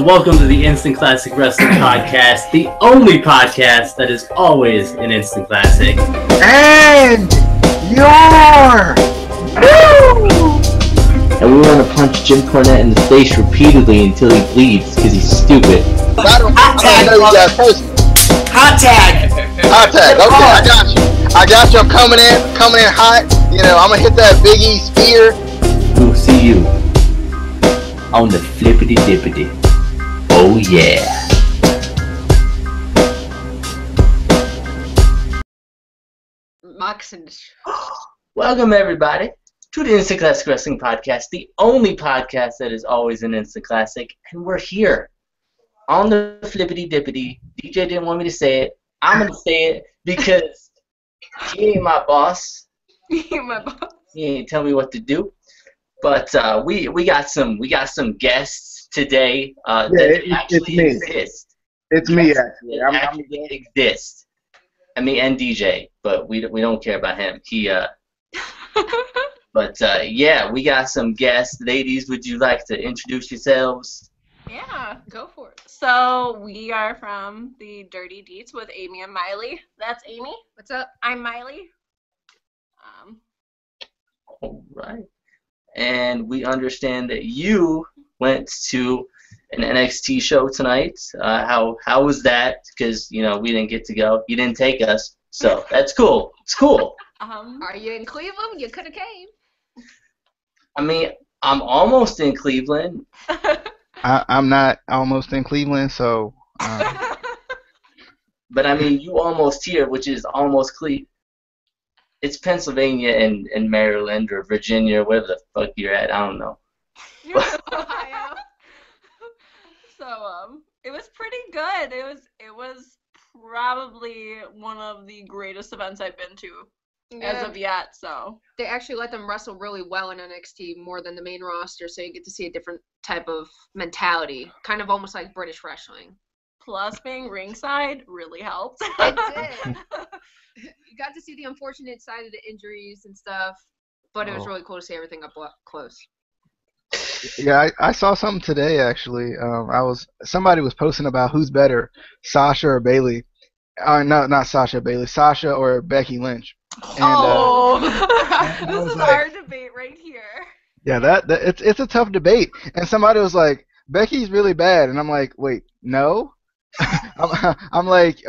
guys, welcome to the Instant Classic Wrestling Podcast, the only podcast that is always an Instant Classic. And you're... And we want to punch Jim Cornette in the face repeatedly until he bleeds because he's stupid. Hot tag! Hot tag! Hot tag, okay, I got you. I got you, I'm coming in hot. You know, I'm gonna hit that Big E spear. We'll see you on the flippity dippity. Oh yeah. Welcome everybody to the Instant Classic Wrestling Podcast, the only podcast that is always an Instant Classic, and we're here on the flippity dippity. DJ didn't want me to say it. I'm gonna say it because he ain't my boss. He ain't my boss. He ain't tell me what to do. But we got some guests today that actually exist. It's me actually. I'm exist. I mean, and DJ, but we don't care about him. But yeah, we got some guests. Ladies, would you like to introduce yourselves? Yeah, go for it. So we are from the Dirty Deetz with Amy and Mylie. That's Amy. What's up? I'm Miley. All right. And we understand that you went to an NXT show tonight. How was that? Because we didn't get to go. You didn't take us, so that's cool. It's cool. Are you in Cleveland? You could have came. I mean, I'm almost in Cleveland. I'm not almost in Cleveland, so. But I mean, you almost here, which is almost Cleveland. It's Pennsylvania and Maryland or Virginia, wherever the fuck you're at. I don't know. You're in Ohio. So it was pretty good. It was probably one of the greatest events I've been to as of yet. So they actually let them wrestle really well in NXT more than the main roster, so you get to see a different type of mentality, kind of almost like British wrestling. Plus, being ringside really helped. It did. You got to see the unfortunate side of the injuries and stuff, but it was really cool to see everything up close. Yeah, I saw something today actually. Somebody was posting about who's better, Sasha or Bailey. No, not Sasha Bailey, Sasha or Becky Lynch. And, this is our debate right here. Yeah, it's a tough debate. And somebody was like, Becky's really bad, and I'm like, wait, no. I'm like,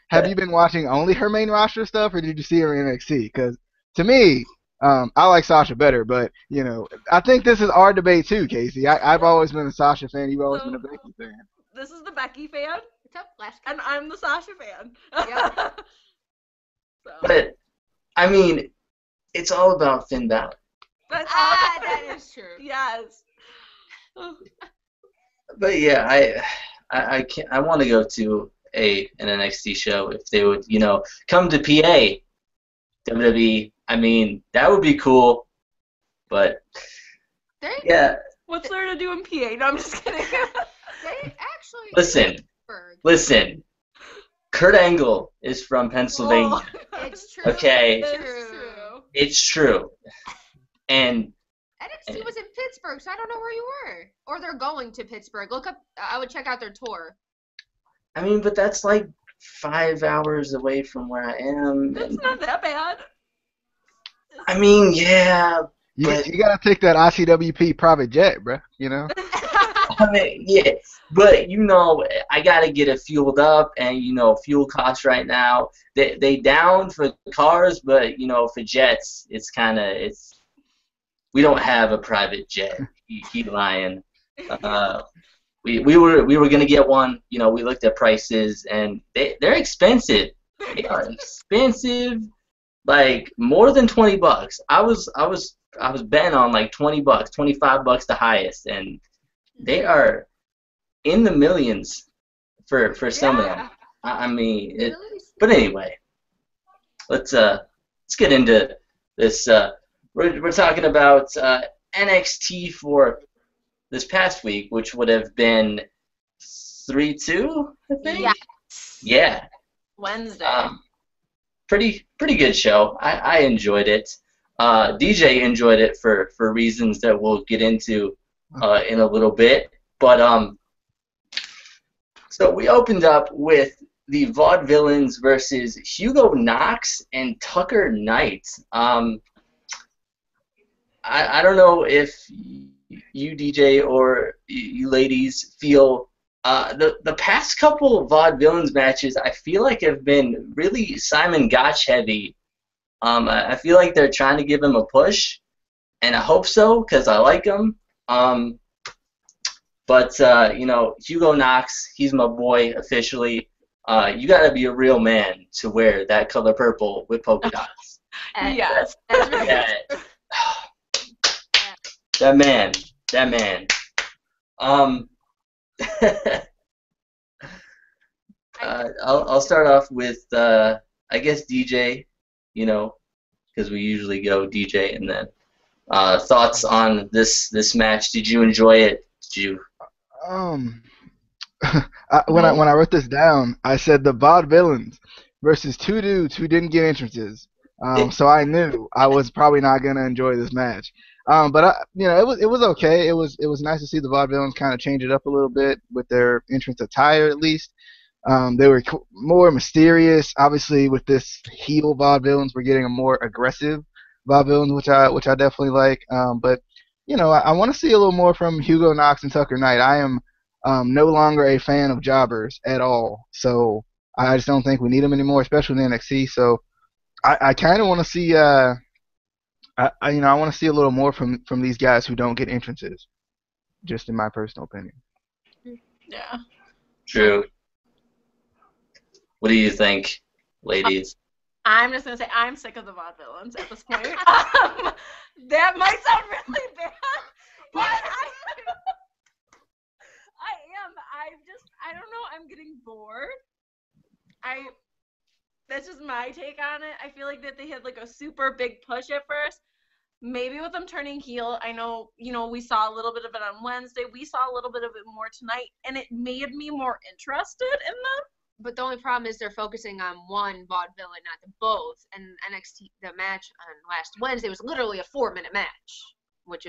have you been watching only her main roster stuff, or did you see her in NXT? Because to me, I like Sasha better, but I think this is our debate too, Casey. I've always been a Sasha fan. You've always been a Becky fan. This is the Becky fan. What's up, last and I'm the Sasha fan. Yeah. But I mean, it's all about Finn Balor. That is true. Yes. But yeah, I want to go to an NXT show if they would, come to PA, WWE. I mean, that would be cool. But yeah. What's there to do in PA? No, I'm just kidding. They actually Listen. Kurt Angle is from Pennsylvania. Oh, it's true. Okay. It's true. And NXT was in Pittsburgh, so I don't know where you were. Or they're going to Pittsburgh. Look up. I would check out their tour. I mean, but that's like 5 hours away from where I am. It's not that bad. I mean, yeah. You gotta take that ICWP private jet, bro. I mean, yeah, but I gotta get it fueled up, and fuel costs right now. They down for cars, but for jets, it's we don't have a private jet. He lying. We were gonna get one. We looked at prices, and they're expensive. They are expensive, like more than $20. I was betting on like $20, $25 the highest, and they are in the millions for some of them. I mean, but anyway, let's get into this. We're talking about NXT for this past week, which would have been 3-2, I think. Yeah. Yeah. Wednesday. Pretty good show. I enjoyed it. DJ enjoyed it for reasons that we'll get into in a little bit. But So we opened up with the Vaudevillians versus Hugo Knox and Tucker Knight. I don't know if you, DJ, or you ladies feel the past couple of Vaudevillains matches, I feel like have been really Simon Gotch heavy. I feel like they're trying to give him a push, and I hope so because I like him. But Hugo Knox, he's my boy officially. You gotta be a real man to wear that color purple with polka dots. Yes. That man. I'll start off with I guess DJ, because we usually go DJ, and then thoughts on this match. Did you enjoy it? Did you? When I wrote this down, I said the Vaudevillains versus two dudes who didn't get entrances. So I knew I was probably not gonna enjoy this match. But it was okay. It was nice to see the Vaudevillains kind of change it up a little bit with their entrance attire at least. They were more mysterious. Obviously, with this heel Vaudevillains, we're getting a more aggressive Vaudevillains, which I definitely like. But I want to see a little more from Hugo Knox and Tucker Knight. I am no longer a fan of jobbers at all. So I just don't think we need them anymore, especially in NXT. So I kind of want to see. I want to see a little more from these guys who don't get entrances, just in my personal opinion. Yeah. True. What do you think, ladies? I'm just gonna say I'm sick of the Vaudevillains at this point. That might sound really bad, but I am. I don't know. I'm getting bored. That's just my take on it. I feel like that they had like a super big push at first. Maybe with them turning heel, I know, we saw a little bit of it on Wednesday. We saw a little bit of it more tonight, and it made me more interested in them. But the only problem is they're focusing on one vaudevillain, not the both. And NXT, the match on last Wednesday was literally a 4-minute match, which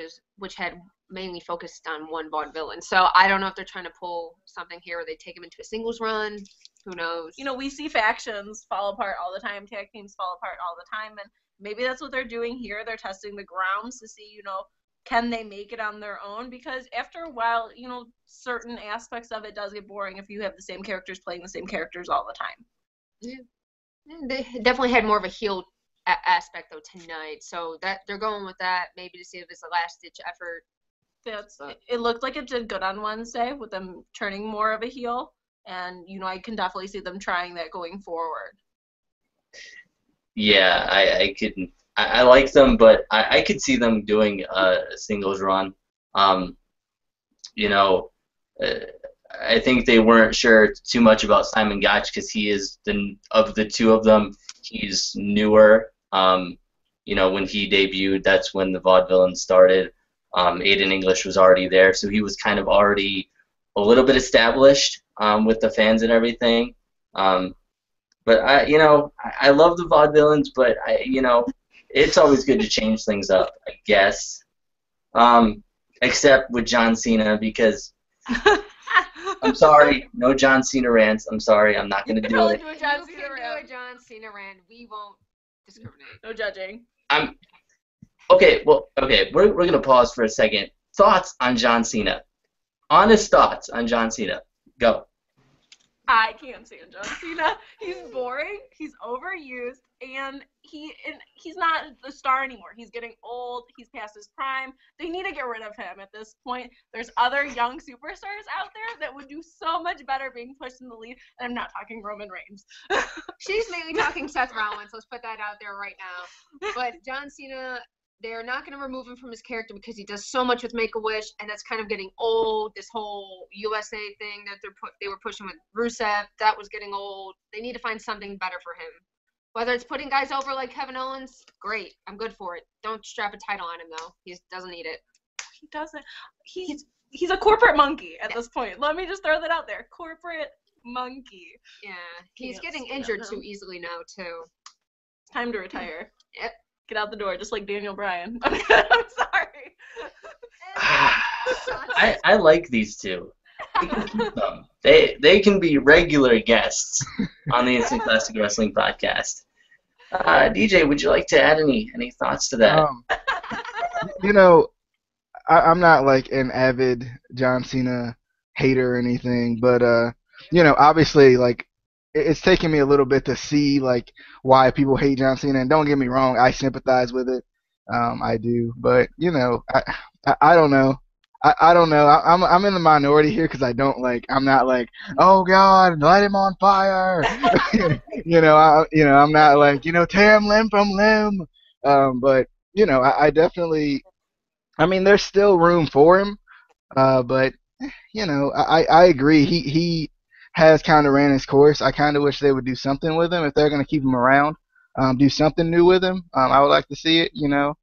had mainly focused on one vaudevillain. So I don't know if they're trying to pull something here where they take him into a singles run. Who knows? We see factions fall apart all the time. Tag teams fall apart all the time, and maybe that's what they're doing here. They're testing the grounds to see, can they make it on their own? Because after a while, certain aspects of it does get boring if you have the same characters playing the same characters all the time. Yeah. They definitely had more of a heel aspect, though, tonight. So that they're going with that, maybe to see if it's a last-ditch effort. It looked like it did good on Wednesday with them turning more of a heel. And, I can definitely see them trying that going forward. Yeah, I like them, but I could see them doing a singles run. I think they weren't sure too much about Simon Gotch because he is of the two of them, he's newer. When he debuted, that's when the Vaudevillains started. Aiden English was already there, so he was kind of already a little bit established with the fans and everything. But I love the Vaudevillains, but it's always good to change things up, I guess. Except with John Cena, because I'm sorry, no John Cena rants. I'm sorry, I'm not going to do it. You can do a John Cena rant. We won't discriminate. No judging. Okay. We're going to pause for a second. Thoughts on John Cena? Honest thoughts on John Cena. Go. I can't stand John Cena. He's boring. He's overused, and he's not the star anymore. He's getting old. He's past his prime. They need to get rid of him at this point. There's other young superstars out there that would do so much better being pushed in the lead, and I'm not talking Roman Reigns. She's mainly talking Seth Rollins. Let's put that out there right now. But John Cena, they're not going to remove him from his character because he does so much with Make-A-Wish, and that's kind of getting old. This whole USA thing that they were pushing with Rusev, that was getting old. They need to find something better for him. Whether it's putting guys over like Kevin Owens, great. I'm good for it. Don't strap a title on him, though. He doesn't need it. He doesn't. He's a corporate monkey at this point. Let me just throw that out there. Corporate monkey. Yeah. He's getting injured too easily now, too. It's time to retire. Yep. Get out the door, just like Daniel Bryan. I'm sorry. I like these two. We can keep them. they can be regular guests on the Instant Classic Wrestling podcast. DJ, would you like to add any thoughts to that? You know, I'm not like an avid John Cena hater or anything, but you know, obviously, like it's taken me a little bit to see like why people hate John Cena. And don't get me wrong, I sympathize with it. I do, but you know, I don't know. I don't know. I'm in the minority here because I'm not like, oh God, light him on fire. You know, I'm not like, tear him limb from limb. But you know, I definitely. I mean, there's still room for him. But you know, I agree. He has kind of ran his course. I kind of wish they would do something with him if they're gonna keep him around. Do something new with him. I would like to see it. You know.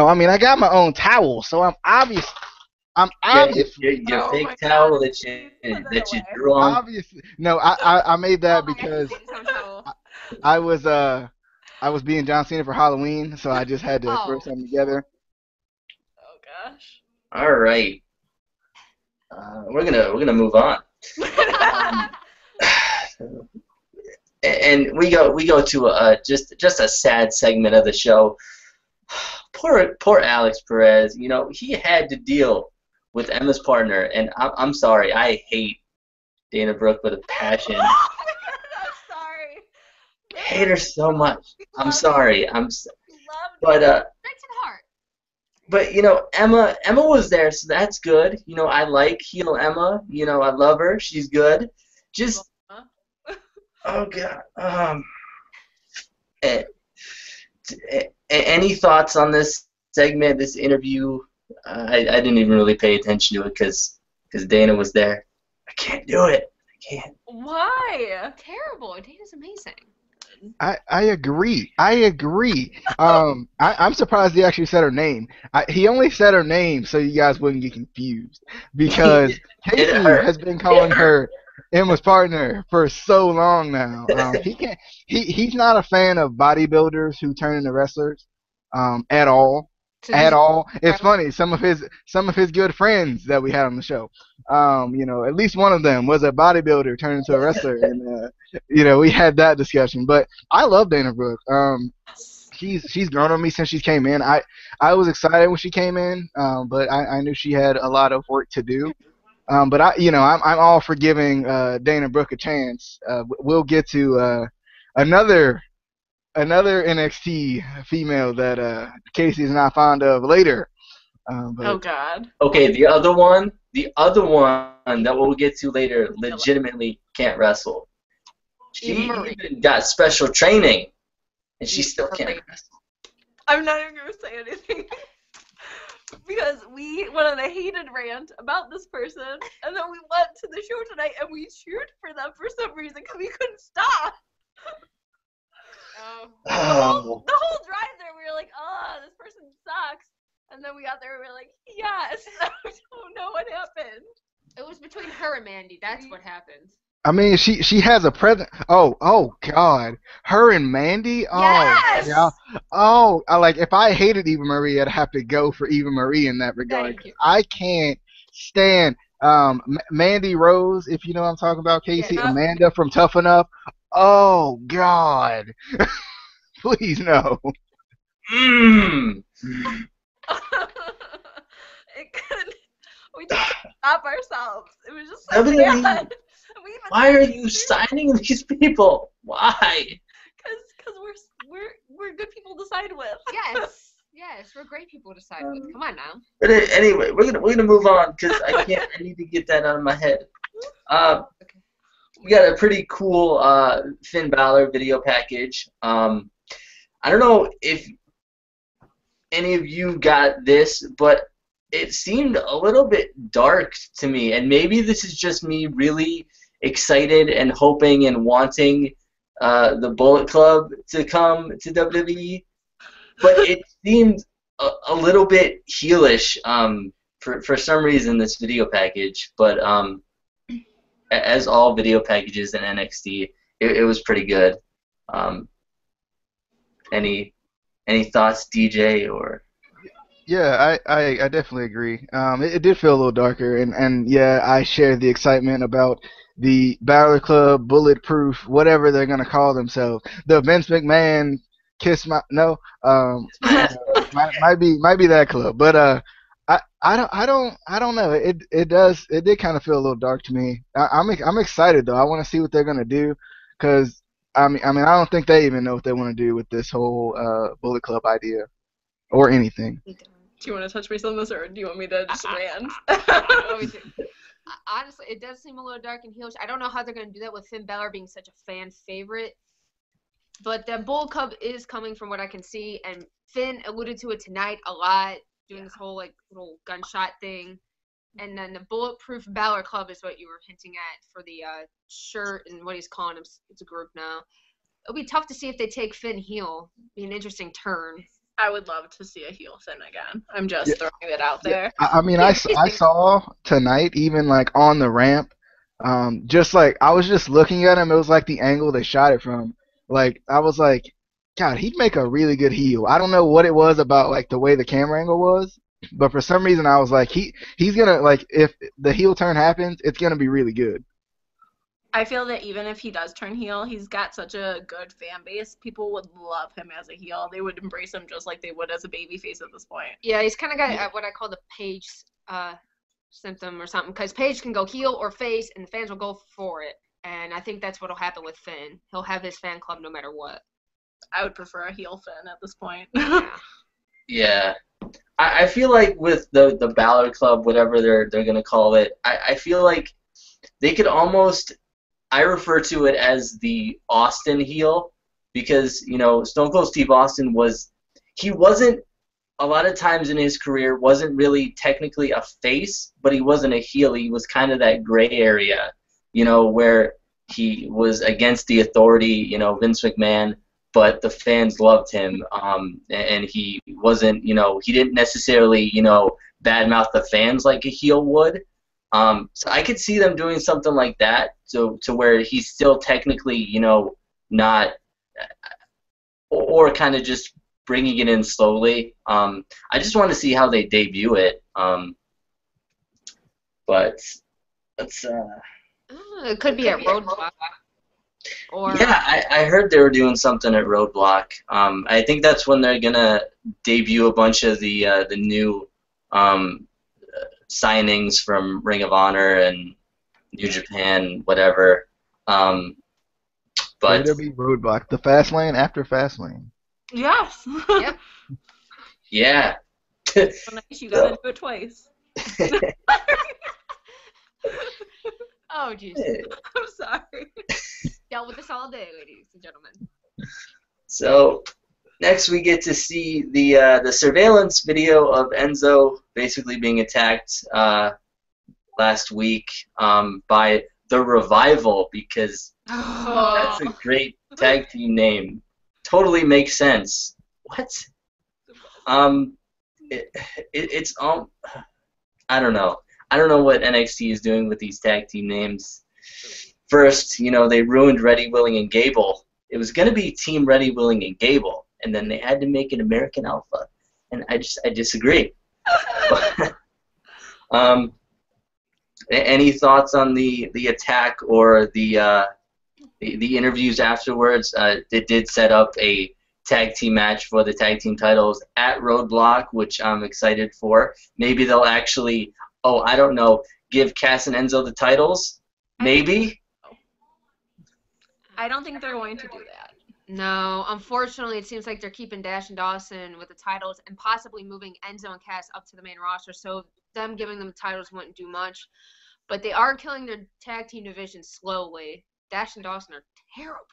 I mean, I got my own towel, so I'm obvious. Your fake towel that you drew on. Obviously, no. I made that because I was being John Cena for Halloween, so I just had to throw something together. Oh gosh. All right. We're gonna move on. And we go to just a sad segment of the show. Poor Alex Perez. You know, he had to deal with Emma's partner, and I'm sorry, I hate Dana Brooke with a passion. I'm sorry. Hate her so much. I'm sorry. But Right to the heart. But you know, Emma was there, so that's good. You know, I like heel Emma. You know, I love her. She's good. Just oh God. Any thoughts on this segment, this interview? I didn't even really pay attention to it because Dana was there. I can't do it. I can't. Why? Terrible. Dana's amazing. I agree. I'm surprised he actually said her name. He only said her name so you guys wouldn't get confused because Casey has been calling her Emma's partner for so long now. He's not a fan of bodybuilders who turn into wrestlers at all. At all. It's funny. Some of his good friends that we had on the show, at least one of them was a bodybuilder turned into a wrestler, and we had that discussion. But I love Dana Brooke. She's grown on me since she came in. I was excited when she came in, but I knew she had a lot of work to do. But I'm all for giving Dana Brooke a chance. We'll get to another NXT female that Casey's not fond of later. Oh God. Okay, the other one that we'll get to later legitimately can't wrestle. She even got special training, and she still can't wrestle. I'm not even gonna say anything. Because we went on a hated rant about this person, and then we went to the show tonight and we cheered for them for some reason because we couldn't stop. The whole drive there, we were like, oh, this person sucks. And then we got there and we were like, yes. I don't know what happened. It was between her and Mandy. That's what happened. I mean, she has a present. Oh God, her and Mandy. Oh, yes. Yeah. Oh, if I hated Eva Marie, I'd have to go for Eva Marie in that regard. I can't stand Mandy Rose, if you know what I'm talking about, Casey. Yeah. Amanda from Tough Enough. Oh God, please no. We just couldn't stop ourselves. It was just so bad. Why are you signing these people? Why? Because we're good people to side with. Yes, we're great people to side with. Come on now. But anyway, we're gonna move on because I need to get that out of my head. We got a pretty cool Finn Balor video package. I don't know if any of you got this, but it seemed a little bit dark to me, and maybe this is just me really excited and hoping and wanting the Bullet Club to come to WWE, but it seemed a little bit heelish for some reason, this video package. But as all video packages in NXT, it was pretty good. Any thoughts, DJ? Or Yeah, I definitely agree. It did feel a little darker, and yeah, I share the excitement about the Balor Club, Bulletproof, whatever they're gonna call themselves. The Vince McMahon Kiss My No, might be that club, but I don't know. It did kind of feel a little dark to me. I'm excited though. I want to see what they're gonna do, because I mean I don't think they even know what they want to do with this whole Bullet Club idea or anything. Do you want to touch base on this, or do you want me to just rant? Honestly, it does seem a little dark and heelish. I don't know how they're going to do that with Finn Balor being such a fan favorite. But the Bull Club is coming from what I can see, and Finn alluded to it tonight a lot, doing this whole like little gunshot thing. And then the Bulletproof Balor Club is what you were hinting at for the shirt and what he's calling him. It's a group now. It'll be tough to see if they take Finn heel. Be an interesting turn. I would love to see a heel Finn again. I'm just throwing it out there. I mean, I saw tonight, even like on the ramp, just like I was just looking at him. It was like the angle they shot it from. Like I was like, God, he'd make a really good heel. I don't know what it was about like the way the camera angle was, but for some reason I was like, he's gonna, like, if the heel turn happens, it's gonna be really good. I feel that even if he does turn heel, he's got such a good fan base. People would love him as a heel. They would embrace him just like they would as a babyface at this point. Yeah, he's kind of got what I call the Paige symptom or something, because Paige can go heel or face, and the fans will go for it. And I think that's what will happen with Finn. He'll have his fan club no matter what. I would prefer a heel Finn at this point. Yeah. I feel like with the Balor Club, whatever they're going to call it, I feel like they could almost... I refer to it as the Austin heel, because, you know, Stone Cold Steve Austin wasn't, a lot of times in his career, wasn't really technically a face, but he wasn't a heel. He was kind of that gray area, you know, where he was against the authority, you know, Vince McMahon, but the fans loved him, and he wasn't, you know, he didn't necessarily, you know, badmouth the fans like a heel would. So I could see them doing something like that, to where he's still technically, you know, not, or kind of just bringing it in slowly. I just want to see how they debut it. But let's. It could be at Roadblock. Or Yeah, I heard they were doing something at Roadblock. I think that's when they're gonna debut a bunch of the new signings from Ring of Honor and New Japan, whatever. But WWE Roadblock, the fast lane after fast lane. Yes. Yep. yeah. So nice, you gotta do it twice. Oh, jeez. I'm sorry. Dealt with this all day, ladies and gentlemen. So next we get to see the surveillance video of Enzo basically being attacked last week by the Revival, because that's a great tag team name. Totally makes sense. What? It's I don't know. I don't know what NXT is doing with these tag team names. First, you know, they ruined Ready, Willing, and Gable. It was going to be Team Ready, Willing, and Gable, and then they had to make it American Alpha, and I disagree. Any thoughts on the attack or the interviews afterwards? They did set up a tag team match for the tag team titles at Roadblock, which I'm excited for. Maybe they'll actually, I don't know, give Cass and Enzo the titles? Maybe? I don't think they're going to do that. No, unfortunately, it seems like they're keeping Dash and Dawson with the titles and possibly moving Enzo and Cass up to the main roster, so them giving them the titles wouldn't do much. But they are killing their tag team division slowly. Dash and Dawson are terrible.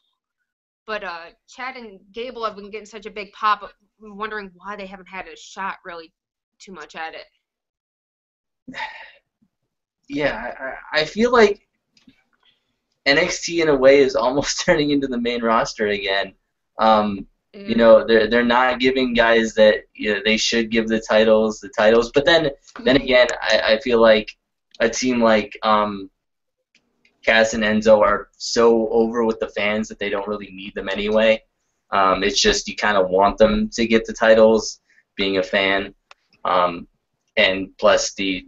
But Chad and Gable have been getting such a big pop, I'm wondering why they haven't had a shot really too much at it. Yeah, I feel like NXT in a way is almost turning into the main roster again. You know, they're not giving guys that, you know, they should give the titles. But then again, I feel like a team like Cass and Enzo are so over with the fans that they don't really need them anyway. It's just you kind of want them to get the titles, being a fan. And plus the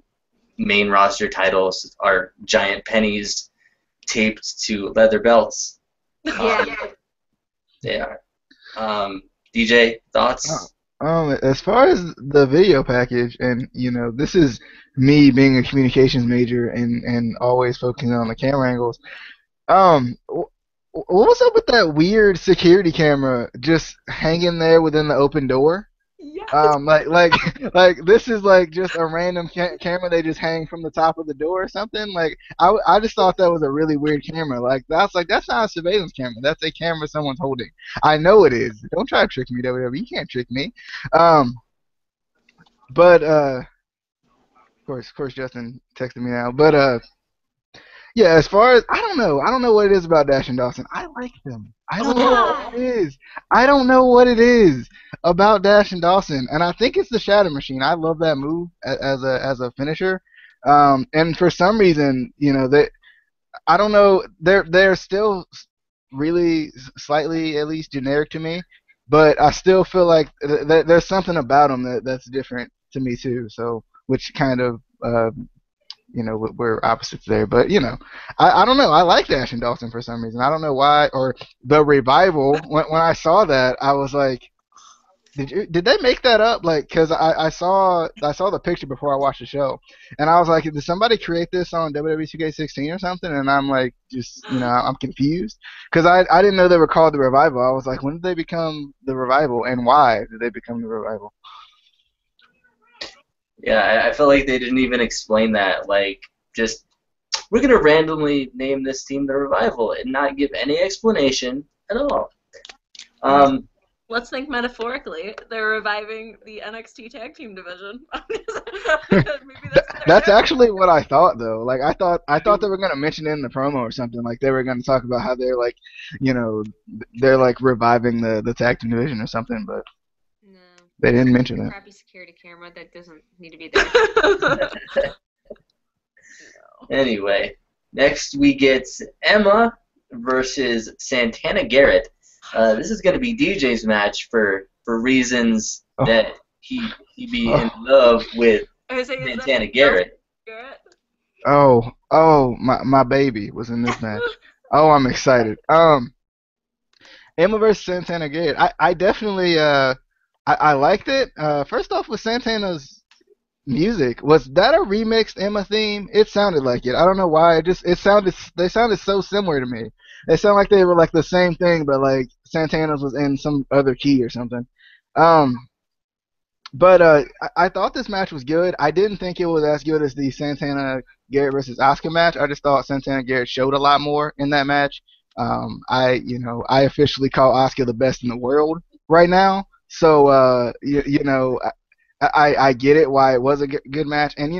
main roster titles are giant pennies taped to leather belts. Yeah. They are. DJ, thoughts? As far as the video package, and this is me being a communications major and always focusing on the camera angles. What was up with that weird security camera just hanging there within the open door? Yes. Like this is like just a random camera they just hang from the top of the door or something. Like I just thought that was a really weird camera. Like that's not a surveillance camera. That's a camera someone's holding. I know it is. Don't try to trick me, WWE. You can't trick me. But of course, Justin texted me now. But yeah, as far as I don't know what it is about Dash and Dawson. I like them. I don't know what it is. I don't know what it is about Dash and Dawson, and I think it's the Shatter Machine. I love that move as a finisher. And for some reason, I don't know. They're still really slightly at least generic to me, but I still feel like there's something about them that's different to me too. So which kind of we're opposites there, but I don't know. I like Dash and Dawson for some reason. I don't know why. Or the Revival. When I saw that, I was like, did they make that up? Like, cause I saw the picture before I watched the show, and I was like, did somebody create this on WWE 2K16 or something? And I'm like, just I'm confused, cause I didn't know they were called the Revival. I was like, when did they become the Revival, and why did they become the Revival? Yeah, I feel like they didn't even explain that. Like, just, we're going to randomly name this team the Revival and not give any explanation at all. Let's think metaphorically. They're reviving the NXT Tag Team division. That's actually what I thought, though. Like, I thought they were going to mention it in the promo or something. Like, they were going to talk about how they're, like, they're, like, reviving the Tag Team division or something, but... They didn't mention it. Crappy security camera that doesn't need to be there. Anyway, next we get Emma versus Santana Garrett. This is going to be DJ's match for reasons that he be in love with Santana Garrett. Oh, my baby was in this match. Oh, I'm excited. Emma versus Santana Garrett. I definitely I liked it. First off, with Santana's music, was that a remixed Emma theme? It sounded like it. I don't know why. They sounded so similar to me. They sound like they were like the same thing, but like Santana's was in some other key or something. But I thought this match was good. I didn't think it was as good as the Santana Garrett versus Asuka match. I just thought Santana Garrett showed a lot more in that match. I officially call Asuka the best in the world right now. So I get it why it was a good match, and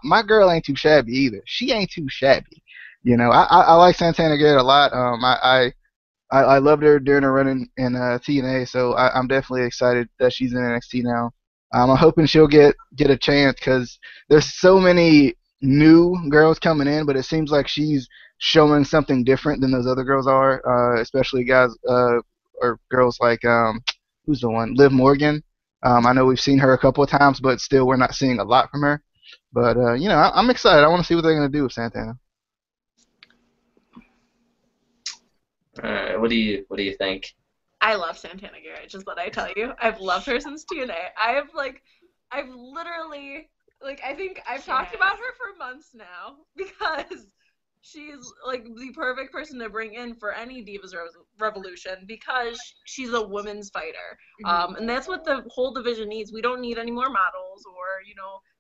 my girl ain't too shabby either. She ain't too shabby. I like Santana Garrett a lot. I loved her during her run in TNA, so I'm definitely excited that she's in NXT now. I'm hoping she'll get a chance because there's so many new girls coming in, but it seems like she's showing something different than those other girls are, especially guys or girls like who's the one? Liv Morgan. I know we've seen her a couple of times, but still we're not seeing a lot from her. But I'm excited. I want to see what they're gonna do with Santana. What do you think? I love Santana Garrett, just what I tell you. I've loved her since TNA. I've literally, I think I've talked about her for months now because she's like the perfect person to bring in for any Divas Revolution because she's a women's fighter. And that's what the whole division needs. We don't need any more models or,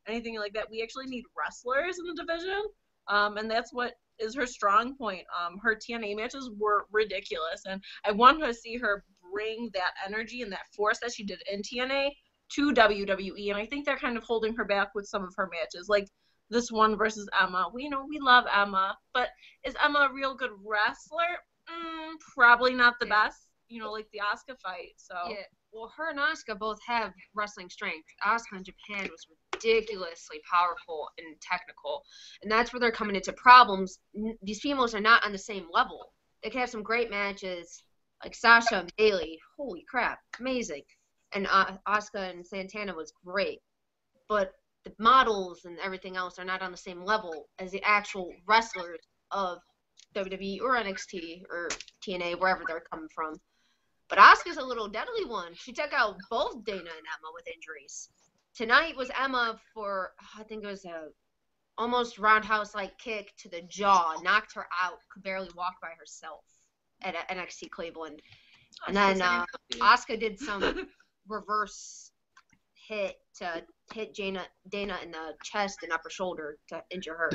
anything like that. We actually need wrestlers in the division. And that's what is her strong point. Her TNA matches were ridiculous, and I want to see her bring that energy and that force that she did in TNA to WWE, and I think they're kind of holding her back with some of her matches, like this one versus Emma. We love Emma, but is Emma a real good wrestler? Probably not the best, like the Asuka fight. So yeah. Well, her and Asuka both have wrestling strength. Asuka in Japan was ridiculously powerful and technical, and that's where they're coming into problems. These females are not on the same level. They can have some great matches, like Sasha and Bailey. Holy crap, amazing! And Asuka and Santana was great. but the models and everything else are not on the same level as the actual wrestlers of WWE or NXT or TNA, wherever they're coming from. But Asuka's a little deadly one. She took out both Dana and Emma with injuries. Tonight was Emma for, I think it was a almost roundhouse-like kick to the jaw, knocked her out, could barely walk by herself at NXT Cleveland. And then Asuka did some reverse hit to hit Dana in the chest and upper shoulder to injure her.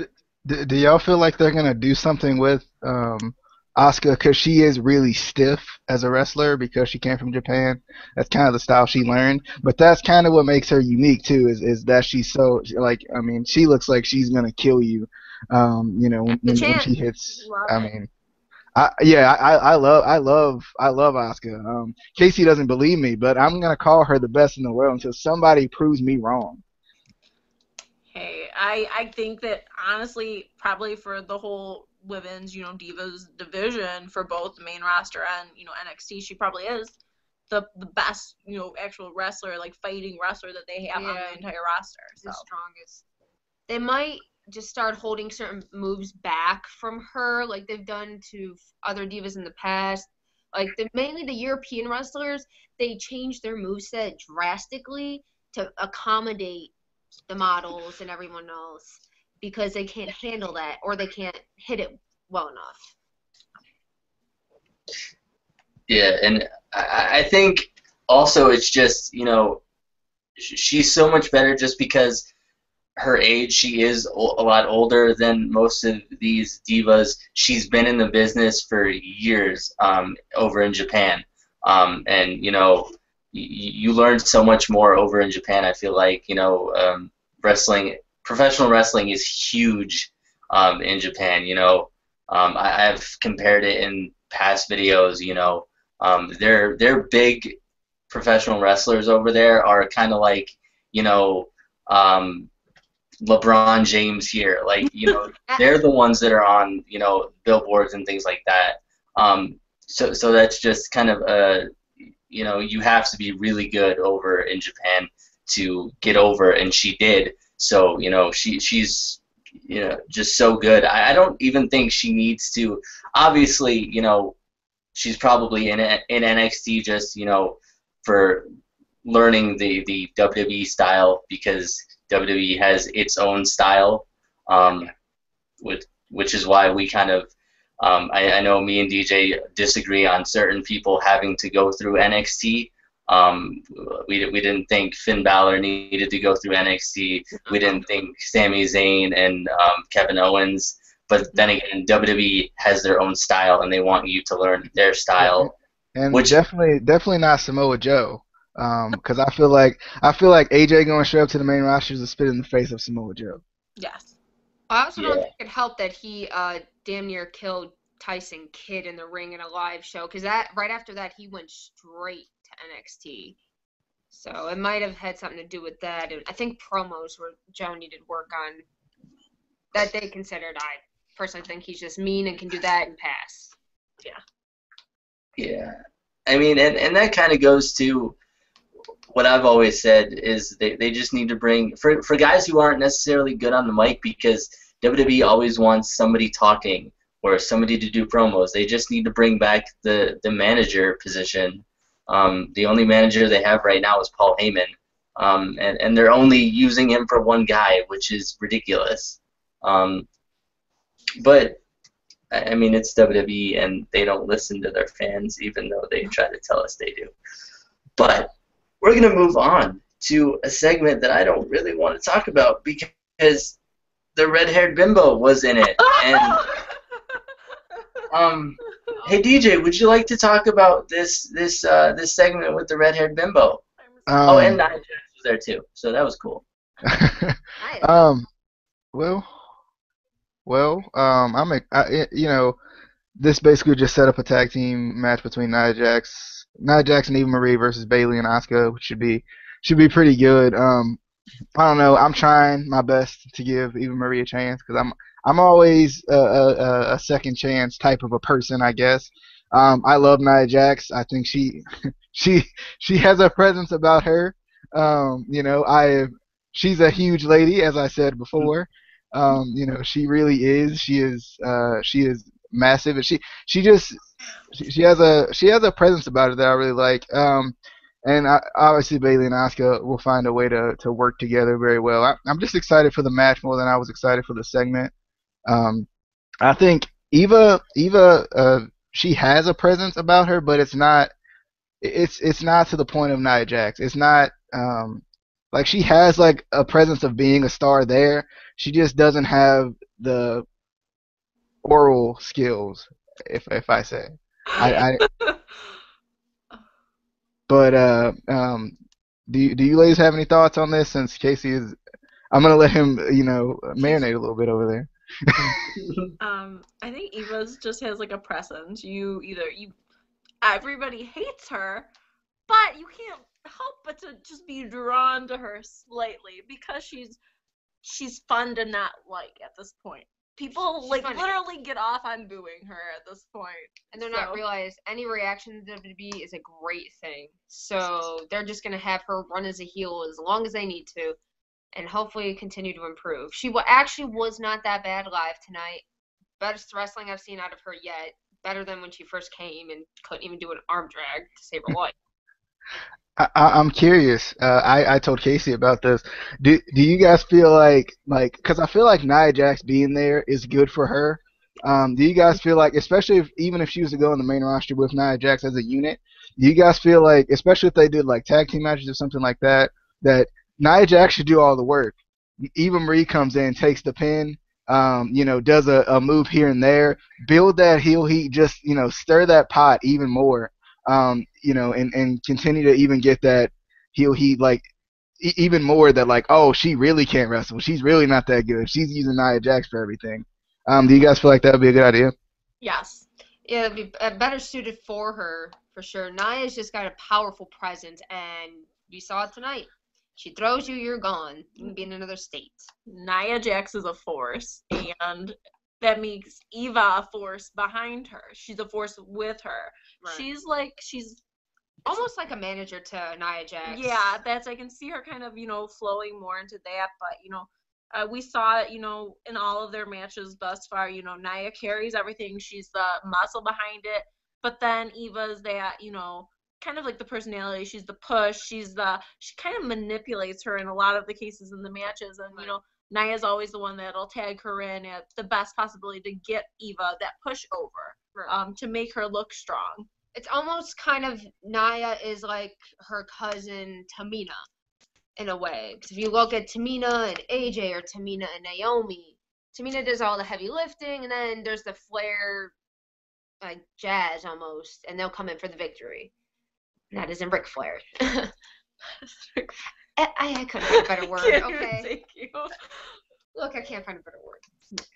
Do y'all feel like they're gonna do something with Asuka, because she is really stiff as a wrestler because she came from Japan? That's kind of the style she learned, but that's kind of what makes her unique too. Is that she's so, like, I mean, she looks like she's gonna kill you. You know, when she hits. I mean, I love Asuka. Casey doesn't believe me, but I'm gonna call her the best in the world until somebody proves me wrong. Hey, I think that honestly, probably for the whole women's, Divas division for both the main roster and, NXT, she probably is the best, actual wrestler, like fighting wrestler that they have on the entire roster. So. The strongest. They might just start holding certain moves back from her, like they've done to other divas in the past. Like mainly the European wrestlers, they changed their moveset drastically to accommodate the models and everyone else because they can't handle that or they can't hit it well enough. Yeah, and I think also it's just, she's so much better just because her age. She is a lot older than most of these divas. She's been in the business for years over in Japan. And, you learn so much more over in Japan. I feel like, professional wrestling is huge in Japan. I've compared it in past videos. Their big professional wrestlers over there are kind of like, LeBron James here. Like, they're the ones that are on, billboards and things like that. So that's just kind of you have to be really good over in Japan to get over, and she did. So, she's just so good. I don't even think she needs to. Obviously, she's probably in NXT just, for learning the WWE style, because WWE has its own style, which is why we kind of, I know me and DJ disagree on certain people having to go through NXT. We didn't think Finn Balor needed to go through NXT. We didn't think Sami Zayn and Kevin Owens. But then again, WWE has their own style, and they want you to learn their style. And definitely not Samoa Joe. Because I feel like AJ going straight up to the main roster is a spit in the face of Samoa Joe. Yes. I also don't think it helped that he damn near killed Tyson Kidd in the ring in a live show, because that right after that he went straight to NXT. So it might have had something to do with that. And I think promos were Joe needed work on that they considered. I personally think he's just mean and can do that and pass. Yeah. Yeah. I mean, and that kind of goes to what I've always said is they just need to bring, for guys who aren't necessarily good on the mic, because WWE always wants somebody talking or somebody to do promos. They just need to bring back the manager position. The only manager they have right now is Paul Heyman, and they're only using him for one guy, which is ridiculous. But I mean, it's WWE, and they don't listen to their fans, even though they try to tell us they do. But we're going to move on to a segment that I don't really want to talk about because the red-haired bimbo was in it. And hey DJ, would you like to talk about this segment with the red-haired bimbo? And Nia Jax was there too, so that was cool. This basically just set up a tag team match between Nia Jax and Eva Marie versus Bayley and Asuka, which should be pretty good. I don't know. I'm trying my best to give Eva Marie a chance because I'm always a second chance type of a person, I guess. I love Nia Jax. I think she has a presence about her. she's a huge lady, as I said before. She really is. She is massive, and she has a presence about her that I really like. Obviously Bailey and Asuka will find a way to work together very well. I'm just excited for the match more than I was excited for the segment. I think Eva, she has a presence about her, but it's not to the point of Nia Jax. It's not like she has like a presence of being a star there. She just doesn't have the oral skills, if I say. I But do you ladies have any thoughts on this? Since Casey is, I'm gonna let him marinate a little bit over there. I think Eva's just has like a presence. Everybody hates her, but you can't help but to just be drawn to her slightly because she's fun to not like at this point. People literally get off on booing her at this point. And they're not realize any reaction to WWE is a great thing. So they're just going to have her run as a heel as long as they need to and hopefully continue to improve. She actually was not that bad live tonight. Best wrestling I've seen out of her yet. Better than when she first came and couldn't even do an arm drag to save her life. I'm curious. I told Casey about this. Do you guys feel like because I feel like Nia Jax being there is good for her. Do you guys feel like, especially even if she was to go in the main roster with Nia Jax as a unit, do you guys feel like, especially if they did like tag team matches or something like that, that Nia Jax should do all the work? Eva Marie comes in, takes the pin, does a move here and there, build that heel heat, just stir that pot even more. And continue to even get that heel heat, like, even more that, like, oh, she really can't wrestle. She's really not that good. She's using Nia Jax for everything. Do you guys feel like that would be a good idea? Yes. Yeah, it'd be better suited for her, for sure. Nia's just got a powerful presence, and we saw it tonight. She throws you, you're gone. You can be in another state. Nia Jax is a force, and that makes Eva a force behind her. She's a force with her. Right. She's almost like a manager to Nia Jax. Yeah, I can see her kind of, flowing more into that. But, we saw it, in all of their matches thus far. Nia carries everything. She's the muscle behind it. But then Eva's that, kind of like the personality. She's the push. She kind of manipulates her in a lot of the cases in the matches. And, right. Nia's always the one that'll tag her in at the best possibility to get Eva that push over, right. To make her look strong. It's almost kind of Nia is like her cousin Tamina in a way. Because if you look at Tamina and AJ or Tamina and Naomi, Tamina does all the heavy lifting, and then there's the Flair, like Jazz almost, and they'll come in for the victory. And that isn't Ric Flair. I couldn't find a better word, okay? Thank you. Look, I can't find a better word.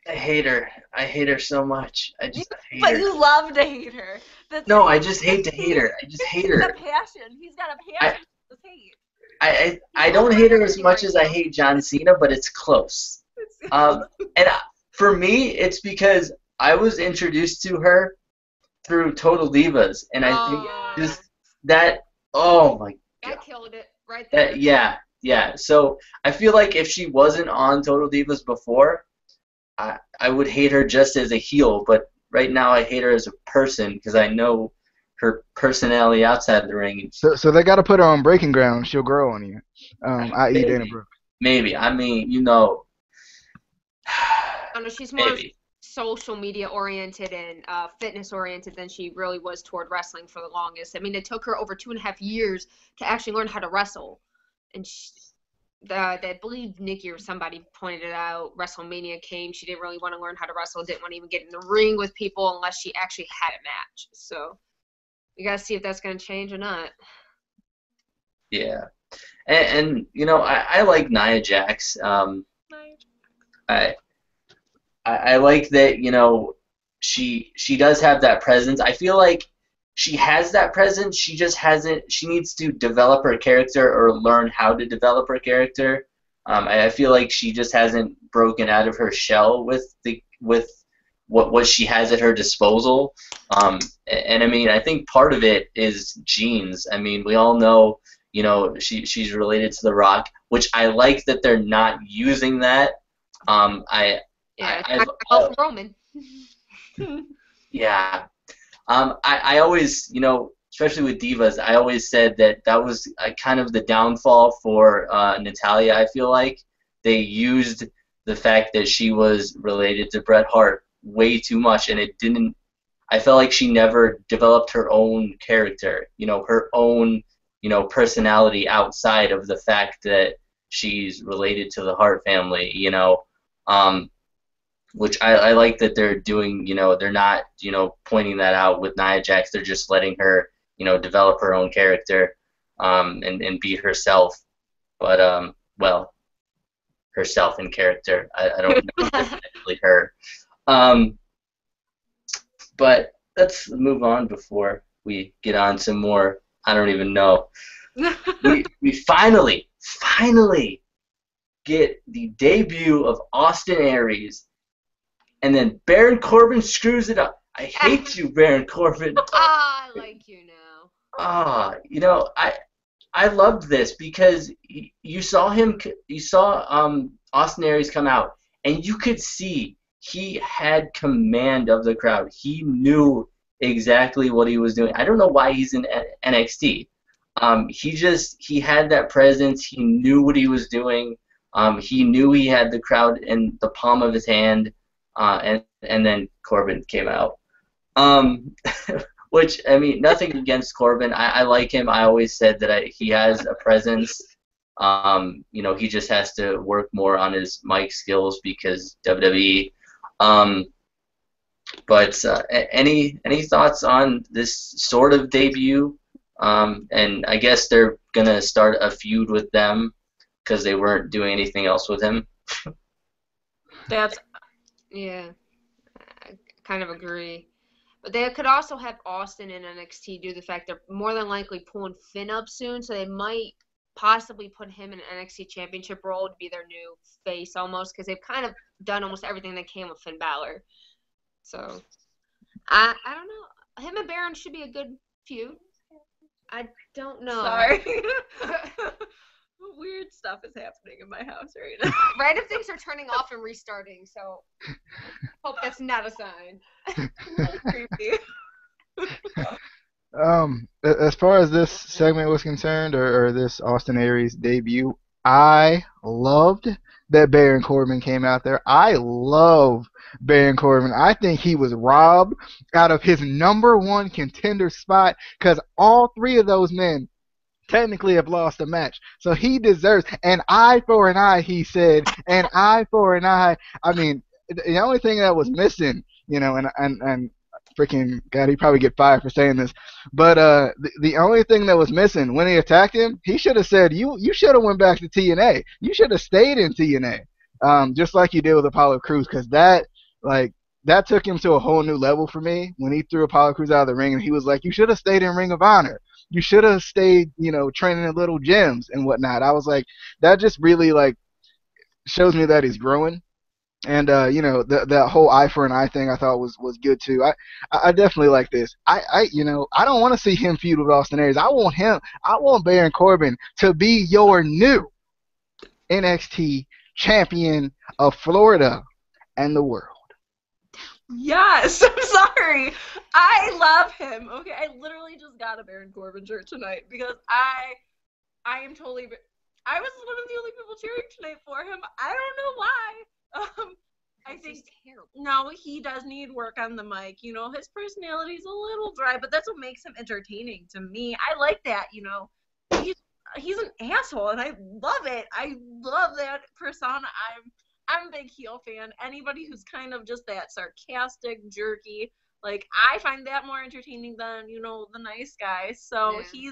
I hate her. I hate her so much. I just hate her. But you love to hate her. No, I just hate to hate her. I just hate her. He's got a passion. He's got a passion to hate. I don't hate her as much as I hate John Cena, but it's close. For me, it's because I was introduced to her through Total Divas, and I think just that, oh my God. That killed it right there. Yeah. So I feel like if she wasn't on Total Divas before, I would hate her just as a heel, but right now I hate her as a person because I know her personality outside the ring. So they got to put her on Breaking Ground. She'll grow on you, i.e. Dana Brooke. Maybe. I mean, I don't know, she's more social media oriented and fitness oriented than she really was toward wrestling for the longest. I mean, it took her over 2.5 years to actually learn how to wrestle. And I believe Nikki or somebody pointed it out. WrestleMania came. She didn't really want to learn how to wrestle. Didn't want to even get in the ring with people unless she actually had a match. So we got to see if that's going to change or not. Yeah. And I like Nia Jax. I like that, she does have that presence. I feel like she has that presence. She just hasn't. She needs to develop her character or learn how to develop her character. I feel like she just hasn't broken out of her shell with what she has at her disposal. And I mean, I think part of it is genes. I mean, we all know, she's related to The Rock, which I like that they're not using that. I Roman. Yeah. I always, especially with divas, I always said that was kind of the downfall for Natalia. I feel like they used the fact that she was related to Bret Hart way too much, and it didn't. I felt like she never developed her own character, her own, personality outside of the fact that she's related to the Hart family, which I like that they're doing, they're not, pointing that out with Nia Jax. They're just letting her, develop her own character and be herself. But, well, herself in character. I don't know if it's actually her. But let's move on before we get on to more. I don't even know. we finally get the debut of Austin Aries, and then Baron Corbin screws it up. I hate you, Baron Corbin. I like you now. I loved this because you saw Austin Aries come out, and you could see he had command of the crowd. He knew exactly what he was doing. I don't know why he's in NXT. He had that presence. He knew what he was doing. He knew he had the crowd in the palm of his hand, and then Corbin came out. Which, I mean, nothing against Corbin. I like him. I always said that he has a presence. He just has to work more on his mic skills because WWE. But any thoughts on this sort of debut? And I guess they're gonna start a feud with them because they weren't doing anything else with him. Yeah, I kind of agree. But they could also have Austin in NXT due to the fact they're more than likely pulling Finn up soon, so they might possibly put him in an NXT championship role to be their new face almost, because they've kind of done almost everything they can with Finn Balor. So, I don't know. Him and Baron should be a good feud. I don't know. Sorry. Weird stuff is happening in my house right now. Random things are turning off and restarting, so hope that's not a sign. Creepy. As far as this segment was concerned, or this Austin Aries debut, I loved that Baron Corbin came out there. I love Baron Corbin. I think he was robbed out of his #1 contender spot because all three of those men technically have lost a match. So he deserves an eye for an eye, he said. An eye for an eye. I mean, the only thing that was missing, and freaking God, he'd probably get fired for saying this. But the only thing that was missing when he attacked him, he should have said, you should have went back to TNA. You should have stayed in TNA, just like you did with Apollo Crews, because that took him to a whole new level for me when he threw Apollo Crews out of the ring, and he was like, you should have stayed in Ring of Honor. You should have stayed, training in little gyms and whatnot. I was like, that just really, shows me that he's growing. And, that whole eye for an eye thing I thought was good, too. I definitely like this. I don't want to see him feud with Austin Aries. I want Baron Corbin to be your new NXT champion of Florida and the world. Yes, I'm sorry. I love him. Okay, I literally just got a Baron Corbin shirt tonight because I am totally. I was one of the only people cheering tonight for him. I don't know why. I think terrible. No, he does need work on the mic. His personality's a little dry, but that's what makes him entertaining to me. I like that. He's an asshole, and I love it. I love that persona. I'm a big heel fan. Anybody who's kind of just that sarcastic, jerky, I find that more entertaining than, the nice guy. So yeah.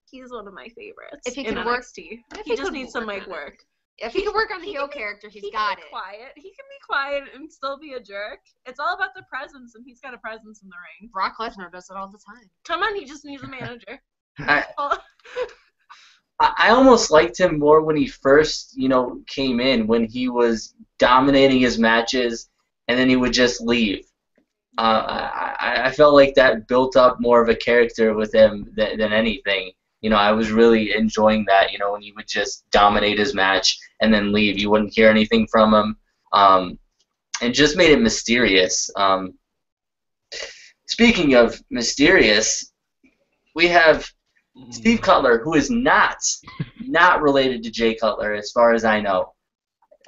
He's one of my favorites. If he can work, he just needs some mic work. If he can work on the heel character, he's got it. Quiet. He can be quiet and still be a jerk. It's all about the presence, and he's got a presence in the ring. Brock Lesnar does it all the time. Come on, he just needs a manager. I almost liked him more when he first, came in, when he was dominating his matches, and then he would just leave. I felt like that built up more of a character with him than anything. I was really enjoying that, when he would just dominate his match and then leave. You wouldn't hear anything from him. And just made it mysterious. Speaking of mysterious, we have Steve Cutler, who is not related to Jay Cutler, as far as I know.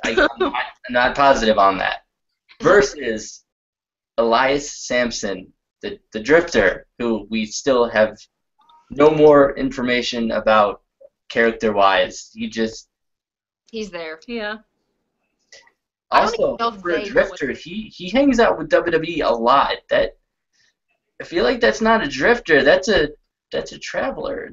I'm not positive on that. Versus Elias Sampson, the Drifter, who we still have no more information about character-wise. He's there. Yeah. Also, for a Drifter, he hangs out with WWE a lot. I feel like that's not a Drifter. That's a traveler.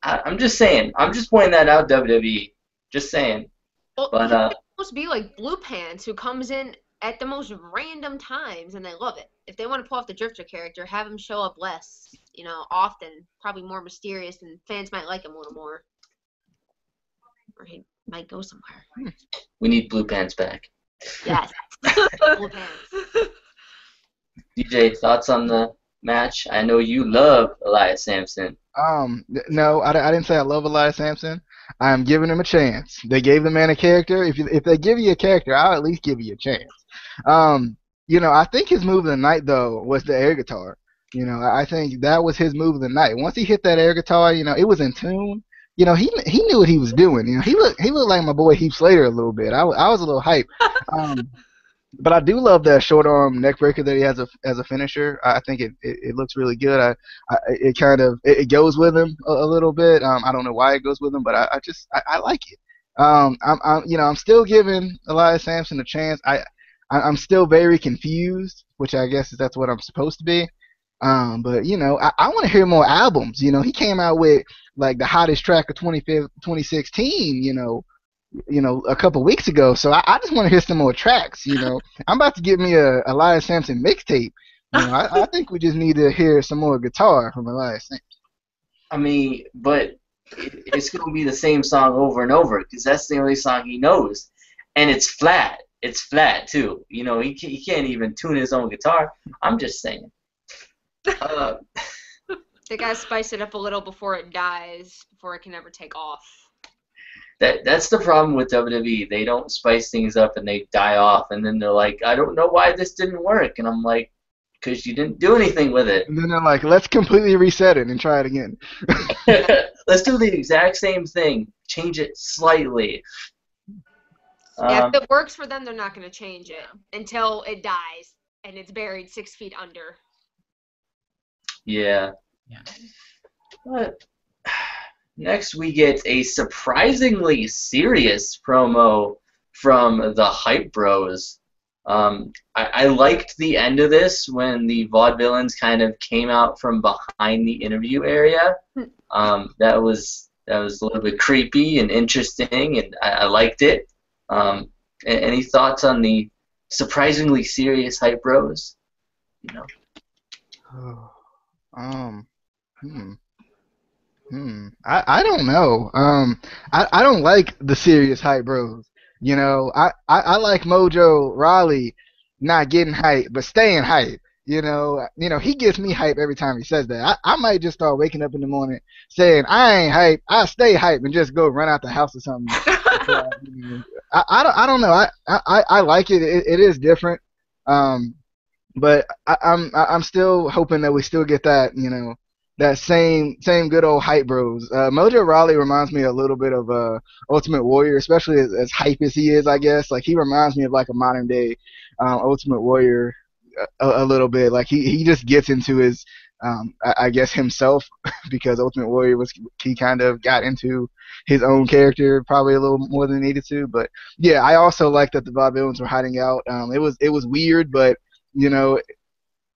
I'm just saying. I'm just pointing that out, WWE. Just saying. Well, but he's supposed to be like Blue Pants, who comes in at the most random times, and they love it. If they want to pull off the Drifter character, have him show up less, often, probably more mysterious, and fans might like him a little more. Or he might go somewhere. We need Blue Pants back. Yes. Blue Pants. DJ, thoughts on the match? I know you love Elias Sampson. No, I didn't say I love Elias Sampson. I'm giving him a chance. They gave the man a character. If they give you a character, I'll at least give you a chance. I think his move of the night though was the air guitar. I think that was his move of the night. Once he hit that air guitar, it was in tune. He knew what he was doing. He looked like my boy Heath Slater a little bit. I was a little hype. But I do love that short arm neck breaker that he has as a finisher. I think it looks really good. It goes with him a little bit. I don't know why it goes with him, but I like it. I'm still giving Elias Sampson a chance. I'm still very confused, which I guess that's what I'm supposed to be. But I want to hear more albums. He came out with like the hottest track of 2016. A couple weeks ago. So I just want to hear some more tracks. I'm about to get me a Elias Sampson mixtape. I think we just need to hear some more guitar from Elias Sampson. I mean, but it's going to be the same song over and over because that's the only song he knows, and it's flat. It's flat too. He can't even tune his own guitar. I'm just saying. They gotta spice it up a little before it dies, before it can ever take off. That's the problem with WWE. They don't spice things up and they die off, and then they're like, I don't know why this didn't work, and I'm like, because you didn't do anything with it. And then they're like, let's completely reset it and try it again. Let's do the exact same thing, change it slightly. Yeah, if it works for them, they're not going to change it until it dies and it's buried 6 feet under. Yeah. But next we get a surprisingly serious promo from the Hype Bros. I liked the end of this when the Vaudevillians kind of came out from behind the interview area. That was a little bit creepy and interesting, and I liked it. Any thoughts on the surprisingly serious Hype Bros? I don't know. I don't like the serious Hype Bros. I like Mojo Rawley not getting hype but staying hype. He gets me hype every time he says that. I might just start waking up in the morning saying I ain't hype, I stay hype, and just go run out the house or something. I don't know. I like it. It is different. But I'm still hoping that we still get that that same good old Hype Bros. Mojo Rawley reminds me a little bit of Ultimate Warrior, especially as hype as he is. I guess like he reminds me of like a modern day Ultimate Warrior a little bit. Like he just gets into his I guess himself because Ultimate Warrior he kind of got into his own character probably a little more than he needed to. But yeah, I also like that the Vaudevillians were hiding out. It was weird, but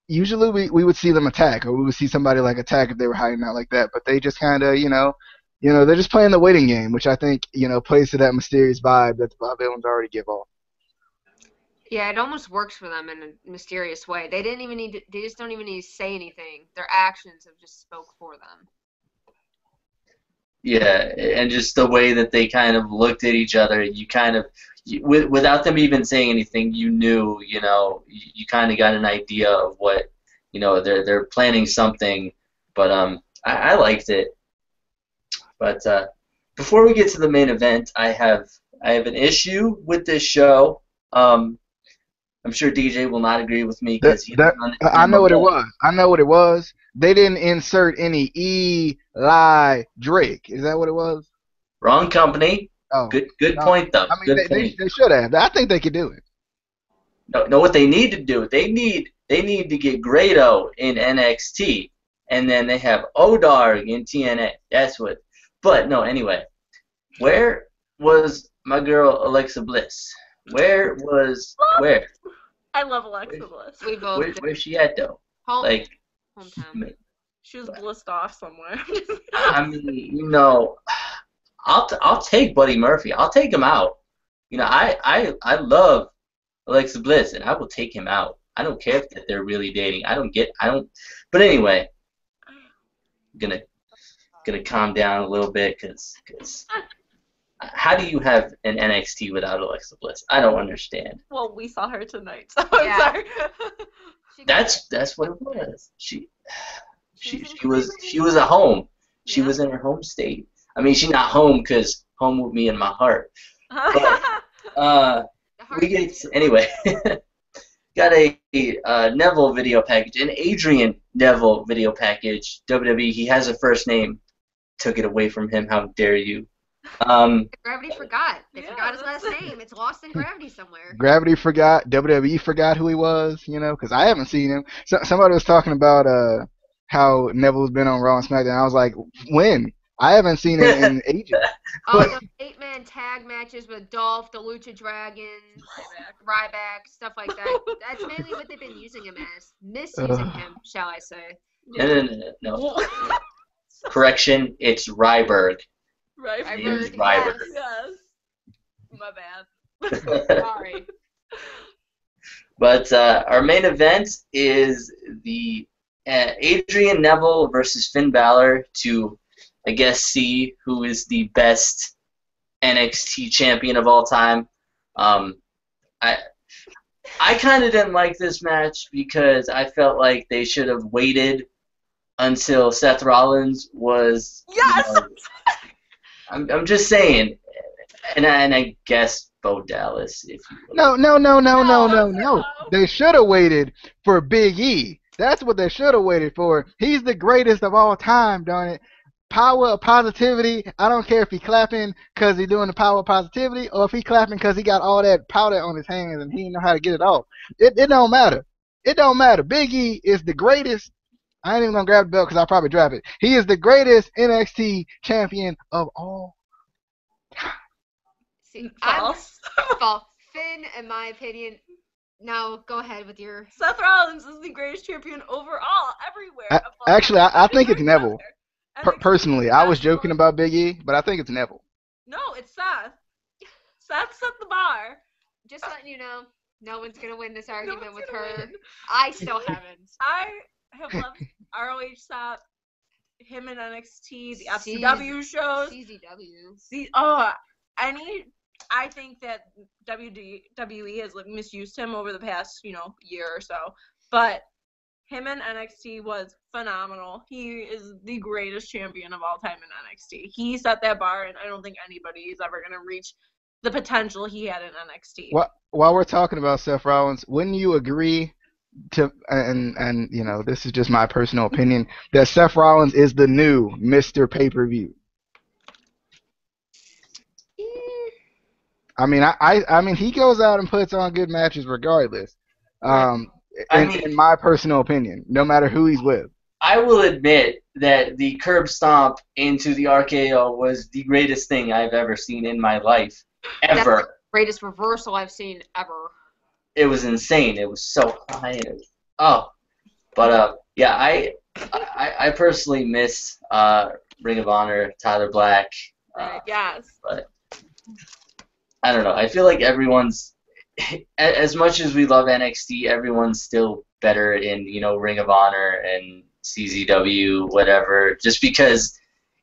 usually we would see them attack, or we would see somebody like attack if they were hiding out like that. But they just kind of, they're just playing the waiting game, which I think, plays to that mysterious vibe that the Vaudevillians already give off. Yeah, it almost works for them in a mysterious way. They just don't even need to say anything. Their actions have just spoke for them. Yeah, and just the way that they kind of looked at each other, without them even saying anything, you knew, you kind of got an idea of what, they're planning something. But I liked it. But before we get to the main event, I have an issue with this show. I'm sure DJ will not agree with me because I know what it was. I know what it was. They didn't insert any Eli Drake. Is that what it was? Wrong company. Oh, good point though. I mean, they should have. I think they could do it. No, what they need to do, they need to get Grado in NXT, and then they have Odarg in TNA. That's what. But no, anyway, where was my girl Alexa Bliss? Where? I love Alexa Bliss. We both. Where's she at though? Hometown. She was blissed off somewhere. I mean, I'll take Buddy Murphy. I'll take him out. I love Alexa Bliss, and I will take him out. I don't care if they're really dating. I don't. But anyway, I'm gonna calm down a little bit because how do you have an NXT without Alexa Bliss? I don't understand. Well, we saw her tonight, so I'm sorry. That's what it was. She was at home. She was in her home state. I mean, she's not home because home with me in my heart. But anyway. Got a Neville video package, an Adrian Neville video package. WWE, he has a first name. Took it away from him. How dare you? Gravity forgot. They forgot his last name. It's lost in Gravity somewhere. Gravity forgot. WWE forgot who he was, because I haven't seen him. Somebody was talking about how Neville's been on Raw and SmackDown. I was like, when? I haven't seen him in ages. The 8-man tag matches with Dolph, the Lucha Dragon, Ryback, stuff like that. That's mainly what they've been using him as. Misusing him, shall I say. No. Correction, it's Ryberg. Ryberg. Yes. My bad. Sorry. But our main event is the Adrian Neville versus Finn Balor to, I guess, see who is the best NXT champion of all time. I kind of didn't like this match because I felt like they should have waited until Seth Rollins was. Yes. I'm just saying, and I guess Bo Dallas, if you will. No. They should have waited for Big E. That's what they should have waited for. He's the greatest of all time, darn it. Power of positivity. I don't care if he clapping because he's doing the power of positivity or if he clapping because he got all that powder on his hands and he didn't know how to get it off. It don't matter. It don't matter. Big E is the greatest. I ain't even going to grab the belt because I'll probably drop it. He is the greatest NXT champion of all time. See, false. Finn, in my opinion. Now, go ahead with your... Seth Rollins is the greatest champion overall, everywhere. Actually, I think it's Neville. Personally, I was joking about Big E, but I think it's Neville. No, it's Seth. Seth set the bar. Just letting you know, no one's going to win this argument with her. I still haven't. I have loved ROH Seth, him in NXT, the FCW shows. CZW. I think that WWE has misused him over the past, year or so. But him in NXT was phenomenal. He is the greatest champion of all time in NXT. He set that bar, and I don't think anybody is ever going to reach the potential he had in NXT. While we're talking about Seth Rollins, wouldn't you agree to, and this is just my personal opinion, that Seth Rollins is the new Mr. Pay-Per-View? I mean, he goes out and puts on good matches regardless. In my personal opinion, no matter who he's with. I will admit that the curb stomp into the RKO was the greatest thing I've ever seen in my life, ever. That's the greatest reversal I've seen ever. It was insane. It was so high. I personally miss Ring of Honor, Tyler Black. Yes. But I don't know. I feel like everyone's, as much as we love NXT, everyone's still better in, Ring of Honor and CZW, whatever. Just because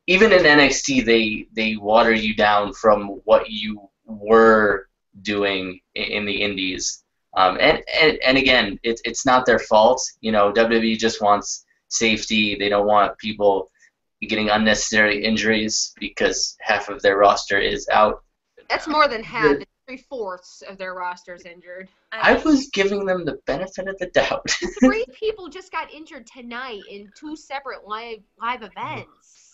even in NXT, they water you down from what you were doing in the indies. And again, it's not their fault. WWE just wants safety. They don't want people, getting unnecessary injuries because half of their roster is out. That's more than half. It's 3/4 of their roster's injured. I was giving them the benefit of the doubt. 3 people just got injured tonight in 2 separate live events.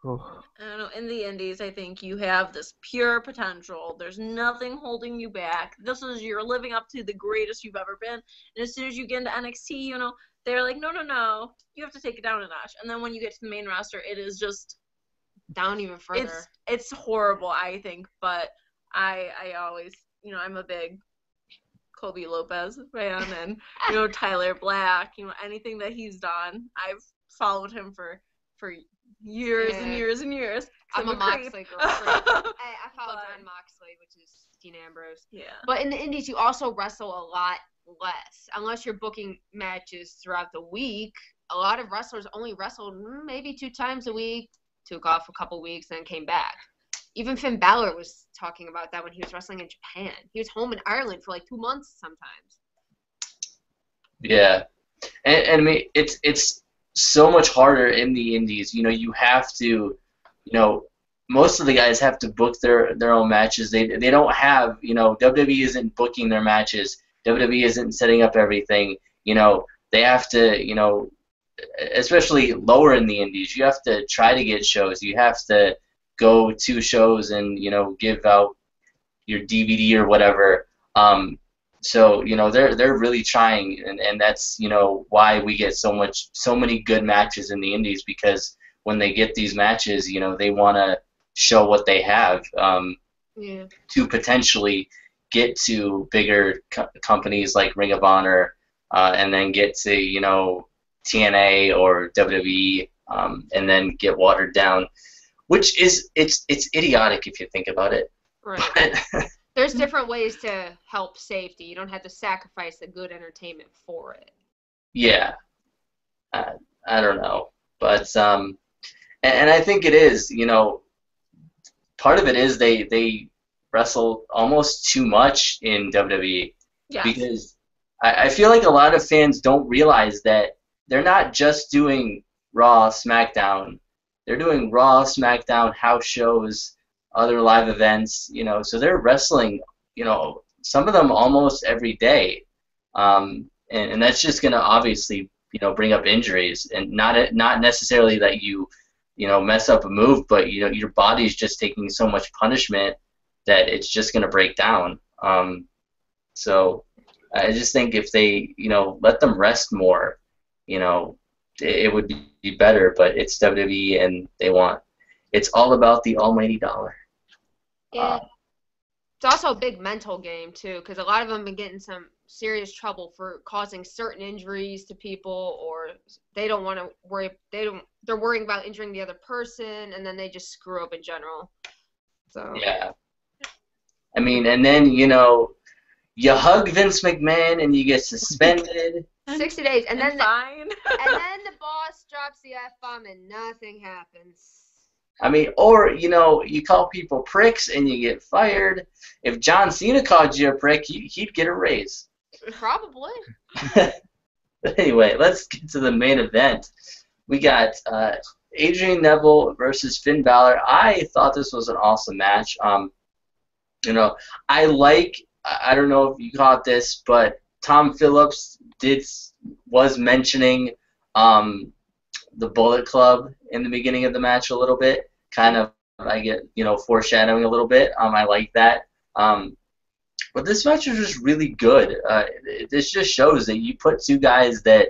Oh. I don't know. In the Indies, I think you have this pure potential. There's nothing holding you back. You're living up to the greatest you've ever been. And as soon as you get into NXT, they're like, no, you have to take it down a notch. And then when you get to the main roster, it is just down even further. It's horrible, I think. But I always, I'm a big Kobe Lopez fan, and Tyler Black, anything that he's done, I've followed him for years and years and years. I'm a Moxley girl. I follow John Moxley, which is Dean Ambrose. Yeah. But in the Indies, you also wrestle a lot less. Unless you're booking matches throughout the week, a lot of wrestlers only wrestled maybe 2 times a week, took off a couple weeks, then came back. Even Finn Balor was talking about that when he was wrestling in Japan. He was home in Ireland for like 2 months sometimes. Yeah. And I mean, it's so much harder in the Indies. You have to, most of the guys have to book their own matches. They don't have, WWE isn't booking their matches. WWE isn't setting up everything. They have to, especially lower in the Indies, you have to try to get shows. You have to go to shows and, give out your DVD or whatever. So, they're really trying, and that's, why we get so many good matches in the Indies, because when they get these matches, they want to show what they have to potentially get to bigger companies like Ring of Honor, and then get to, TNA or WWE, and then get watered down, which is, it's idiotic if you think about it. Right. But there's different ways to help safety. You don't have to sacrifice the good entertainment for it. Yeah. I don't know. But, and I think it is, part of it is they wrestle almost too much in WWE. Yes. Because I feel like a lot of fans don't realize that they're not just doing Raw, SmackDown. They're doing Raw, SmackDown, house shows, other live events, so they're wrestling, some of them almost every day, and that's just going to obviously, bring up injuries, and not necessarily that you mess up a move, but your body's just taking so much punishment that it's just going to break down. So I just think if they let them rest more, it would be better. But it's WWE, and it's all about the almighty dollar. Yeah. It's also a big mental game, too, because a lot of them have been getting some serious trouble for causing certain injuries to people, or they don't want to worry. They're worrying about injuring the other person, and then they just screw up in general. So. Yeah. I mean, and then, you hug Vince McMahon and you get suspended. 60 days. And then fine. And then the boss drops the F-bomb and nothing happens. I mean, or, you call people pricks and you get fired. If John Cena called you a prick, he'd get a raise. Probably. Anyway, let's get to the main event. We got Adrian Neville versus Finn Balor. I thought this was an awesome match. I don't know if you caught this, but Tom Phillips was mentioning the Bullet Club in the beginning of the match a little bit. Kind of, I get, foreshadowing a little bit. I like that. But this match was just really good. This just shows that you put 2 guys that,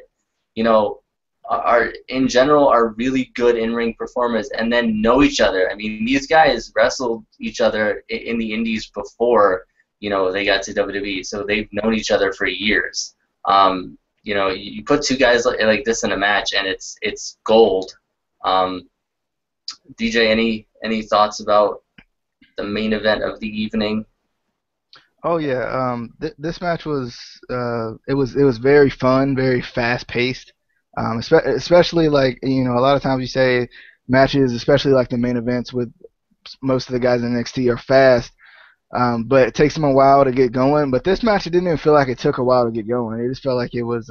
are in general are really good in-ring performers and then know each other. I mean, these guys wrestled each other in the Indies before, they got to WWE, so they've known each other for years. You put 2 guys like this in a match, and it's gold. DJ, any thoughts about the main event of the evening? Oh yeah, this match was it was very fun, very fast paced. Especially like a lot of times you say matches, especially like the main events with most of the guys in NXT are fast, but it takes them a while to get going. But this match, it didn't even feel like it took a while to get going. It just felt like it was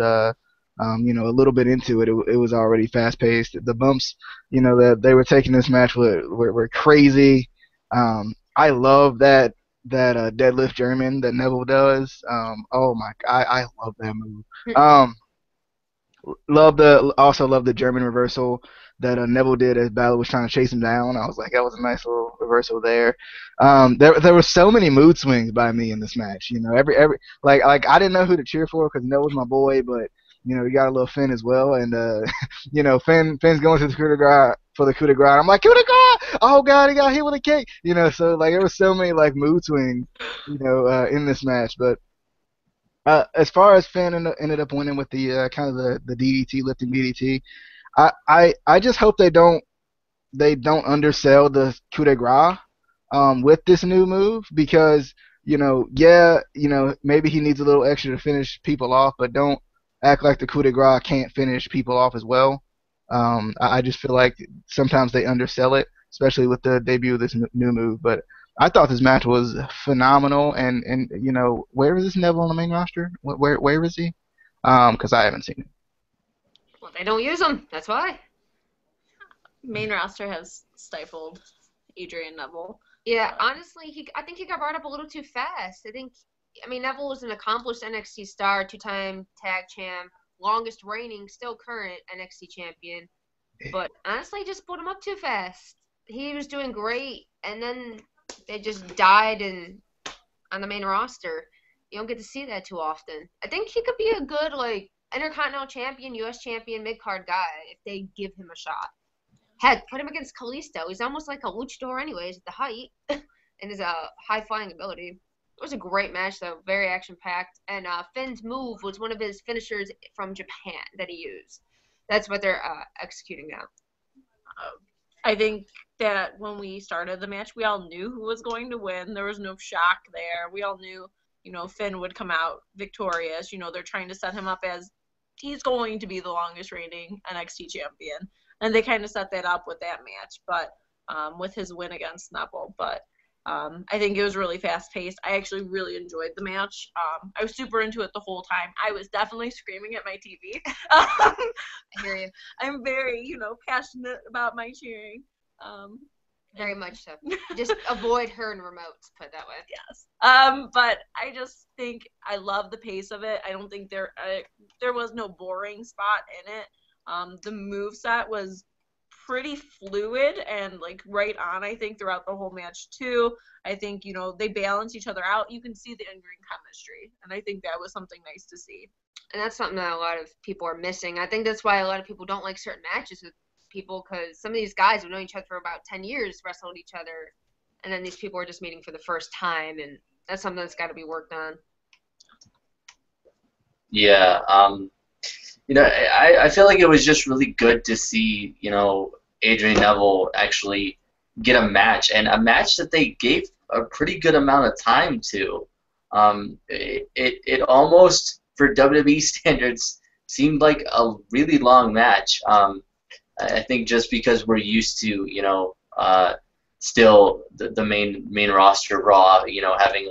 A little bit into it, it was already fast-paced. The bumps, that they were taking this match were crazy. I love that deadlift German that Neville does. Oh my God, I love that move. Also love the German reversal that Neville did as Balor was trying to chase him down. I was like, that was a nice little reversal there. There were so many mood swings by me in this match. Every like I didn't know who to cheer for because Neville's my boy, but you got a little Finn as well, and Finn's going to the coup de grace for the coup de grace. I'm like, coup de grace! Oh God, he got hit with a kick. So like there was so many like mood swings, in this match, but. As far as Finn ended up winning with the kind of the DDT, lifting DDT, I just hope they don't undersell the coup de grace with this new move because maybe he needs a little extra to finish people off, but don't act like the coup de grace can't finish people off as well. I just feel like sometimes they undersell it, especially with the debut of this new move, but. I thought this match was phenomenal, and where is this Neville on the main roster? Where is he? Because I haven't seen him. Well, they don't use him. That's why. Main roster has stifled Adrian Neville. Yeah, honestly, I think he got brought up a little too fast. Neville was an accomplished NXT star, 2-time tag champ, longest reigning, still current NXT champion. But honestly, just put him up too fast. He was doing great, and then they just died on the main roster. You don't get to see that too often. I think he could be a good Intercontinental champion, U.S. champion, mid-card guy if they give him a shot. Heck, put him against Kalisto. He's almost like a luchador anyways at the height and his high-flying ability. It was a great match, though. Very action-packed. And Finn's move was one of his finishers from Japan that he used. That's what they're executing now. I think that when we started the match, we all knew who was going to win. There was no shock there. We all knew, Finn would come out victorious. They're trying to set him up as he's going to be the longest reigning NXT champion. And they kind of set that up with that match, but with his win against Neville. But I think it was really fast-paced. I actually really enjoyed the match. I was super into it the whole time. I was definitely screaming at my TV. I hear you. I'm very, passionate about my cheering. Very much so. Just avoid her and remotes, put it that way. Yes. But I just think I love the pace of it. I don't think there was no boring spot in it. The moveset was pretty fluid and right on, I think, throughout the whole match too. I think, they balance each other out. You can see the in-ring chemistry, and I think that was something nice to see. And that's something that a lot of people are missing. I think that's why a lot of people don't like certain matches with people, because some of these guys have known each other for about 10 years, wrestled each other, and then these people are just meeting for the first time, and that's something that's got to be worked on. Yeah, I feel like it was just really good to see, Adrian Neville actually get a match, and a match that they gave a pretty good amount of time to. It almost, for WWE standards, seemed like a really long match. I think just because we're used to, still the main roster Raw, having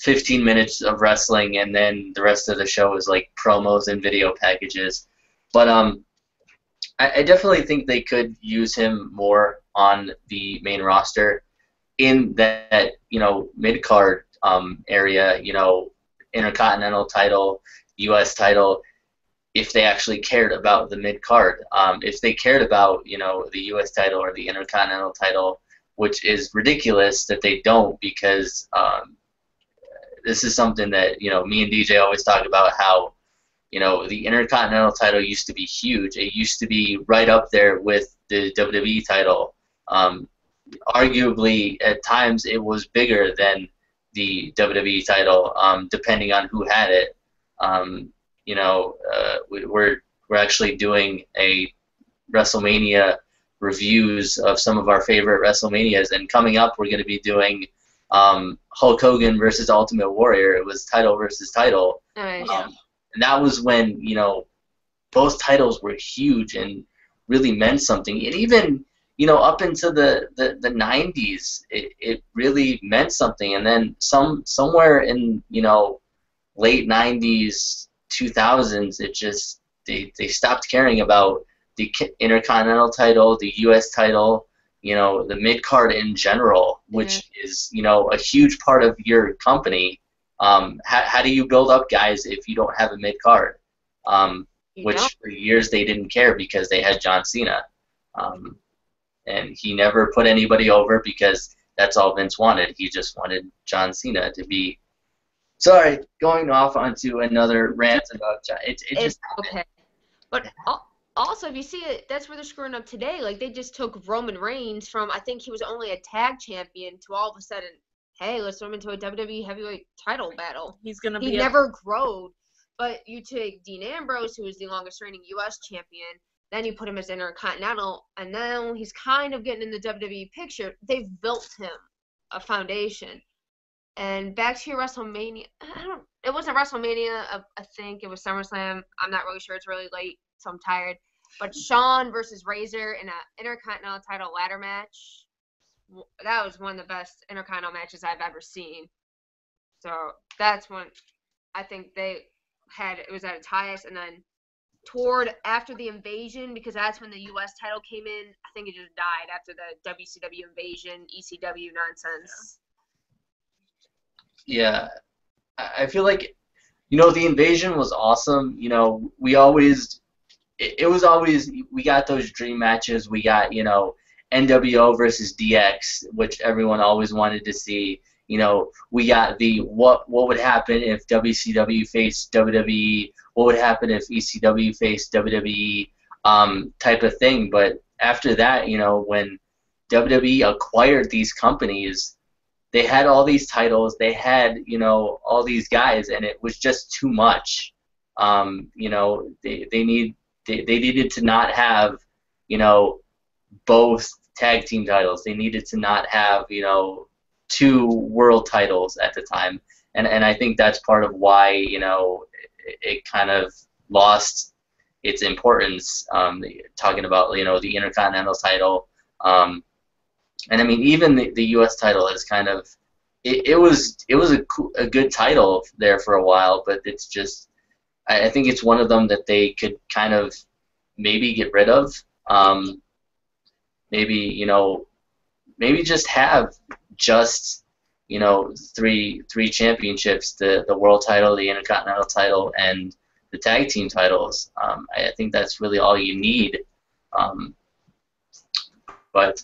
15 minutes of wrestling, and then the rest of the show is promos and video packages. But I definitely think they could use him more on the main roster in that mid-card area, Intercontinental title, U.S. title, if they actually cared about the mid-card. If they cared about, the U.S. title or the Intercontinental title, which is ridiculous that they don't, because this is something that, me and DJ always talk about, how, the Intercontinental title used to be huge. It used to be right up there with the WWE title. Arguably, at times, it was bigger than the WWE title, depending on who had it. We're actually doing a WrestleMania reviews of some of our favorite WrestleManias, and coming up, we're going to be doing Hulk Hogan versus Ultimate Warrior. It was title versus title. Nice. And that was when, both titles were huge and really meant something. And even, up into the 90s, it really meant something. And then somewhere in, late 90s 2000s, they stopped caring about the Intercontinental title, the U.S. title, the mid-card in general, which is, a huge part of your company. How do you build up guys if you don't have a mid-card? Which for years they didn't care because they had John Cena. And he never put anybody over because that's all Vince wanted. He just wanted John Cena to be. Sorry, going off onto another rant about John. It's just okay. But also, if you see it, that's where they're screwing up today. Like, they just took Roman Reigns from, I think he was only a tag champion, to all of a sudden, hey, let's throw him into a WWE heavyweight title battle. He never growed. But you take Dean Ambrose, who is the longest reigning U.S. champion, then you put him as Intercontinental, and now he's kind of getting in the WWE picture. They've built him a foundation. And back to your WrestleMania, it wasn't WrestleMania, I think it was SummerSlam. I'm not really sure, it's really late, so I'm tired. But Shawn versus Razor in an Intercontinental title ladder match, that was one of the best Intercontinental matches I've ever seen. So that's when I think it was at its highest, and then after the invasion, because that's when the U.S. title came in, I think it just died after the WCW invasion, ECW nonsense. Yeah, I feel like, the invasion was awesome. We always, it was always, we got those dream matches. We got, NWO versus DX, which everyone always wanted to see. We got the what would happen if WCW faced WWE, what would happen if ECW faced WWE type of thing. But after that, when WWE acquired these companies, they had all these titles, they had, all these guys, and it was just too much. They needed to not have, both tag team titles. They needed to not have, 2 world titles at the time. And I think that's part of why, it kind of lost its importance, talking about, the Intercontinental title. And I mean, even the U.S. title is kind of, it was a good title there for a while, but it's just, I think it's one of them that they could kind of maybe get rid of. Maybe just have three championships, the world title, the Intercontinental title, and the tag team titles. I think that's really all you need.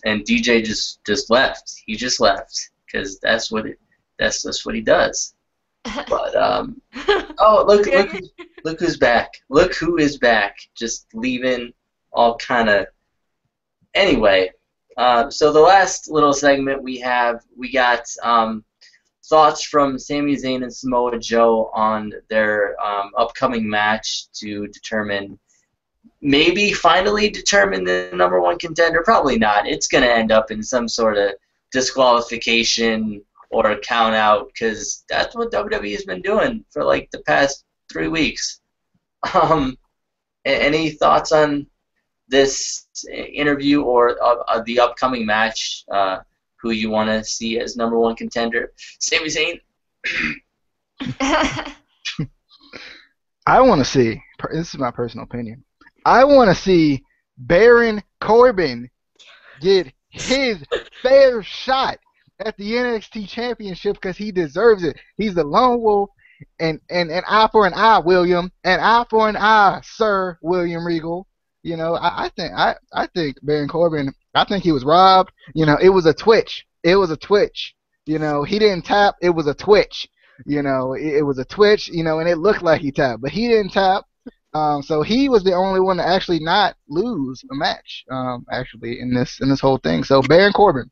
And DJ just left. He just left because that's just what he does. But oh, look who's back. Look who is back. Just leaving all kind of. Anyway, so the last little segment we got thoughts from Sami Zayn and Samoa Joe on their upcoming match to finally determine the number 1 contender. Probably not. It's going to end up in some sort of disqualification or a count out, because that's what WWE has been doing for like the past 3 weeks. Any thoughts on this interview or the upcoming match? Who you want to see as number 1 contender? Sami Zayn. I want to see. This is my personal opinion. I want to see Baron Corbin get his fair shot at the NXT Championship because he deserves it. He's the lone wolf, and an eye for an eye, William. An eye for an eye, Sir William Regal. I think Baron Corbin. I think he was robbed. It was a twitch. He didn't tap. It was a twitch. It was a twitch. And it looked like he tapped, but he didn't tap. So he was the only one to actually not lose a match. Actually, in this whole thing. So Baron Corbin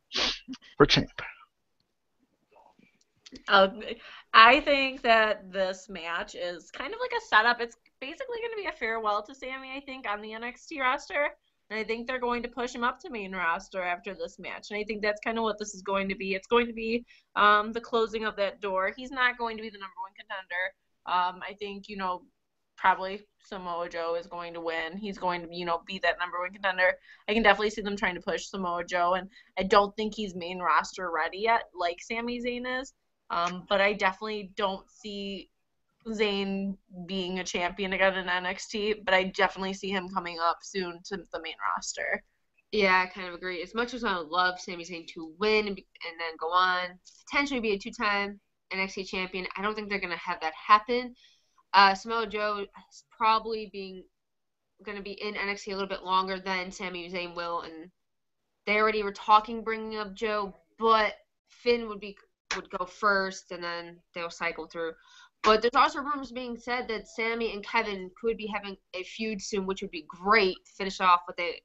for champ. I think that this match is kind of like a setup. It's basically going to be a farewell to Sami, I think, on the NXT roster. And I think they're going to push him up to main roster after this match. And I think that's kind of what this is going to be. It's going to be the closing of that door. He's not going to be the number 1 contender. I think, probably Samoa Joe is going to win. He's going to, be that number 1 contender. I can definitely see them trying to push Samoa Joe. And I don't think he's main roster ready yet, like Sami Zayn is. But I definitely don't see Zayn being a champion again in NXT, but I definitely see him coming up soon to the main roster. Yeah, I kind of agree. As much as I would love Sami Zayn to win and then go on, potentially be a 2-time NXT champion, I don't think they're going to have that happen. Samoa Joe is probably going to be in NXT a little bit longer than Sami Zayn will, and they already were talking bringing up Joe, but Finn would go first, and then they'll cycle through. But there's also rumors being said that Sami and Kevin could be having a feud soon, which would be great to finish off what they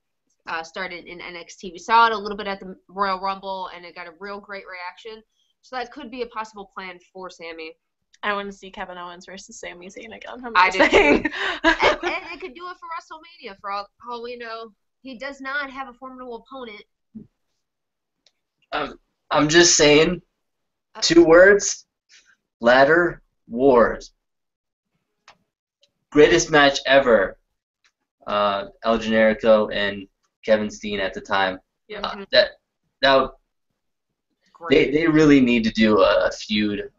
started in NXT. We saw it a little bit at the Royal Rumble, and it got a real great reaction. So that could be a possible plan for Sami. I want to see Kevin Owens versus Sami Zayn again. I do. And it could do it for WrestleMania, for all we know. He does not have a formidable opponent. I'm just saying, 2 words, ladder wars. Greatest match ever. El Generico and Kevin Steen at the time. Yeah. They really need to do a feud,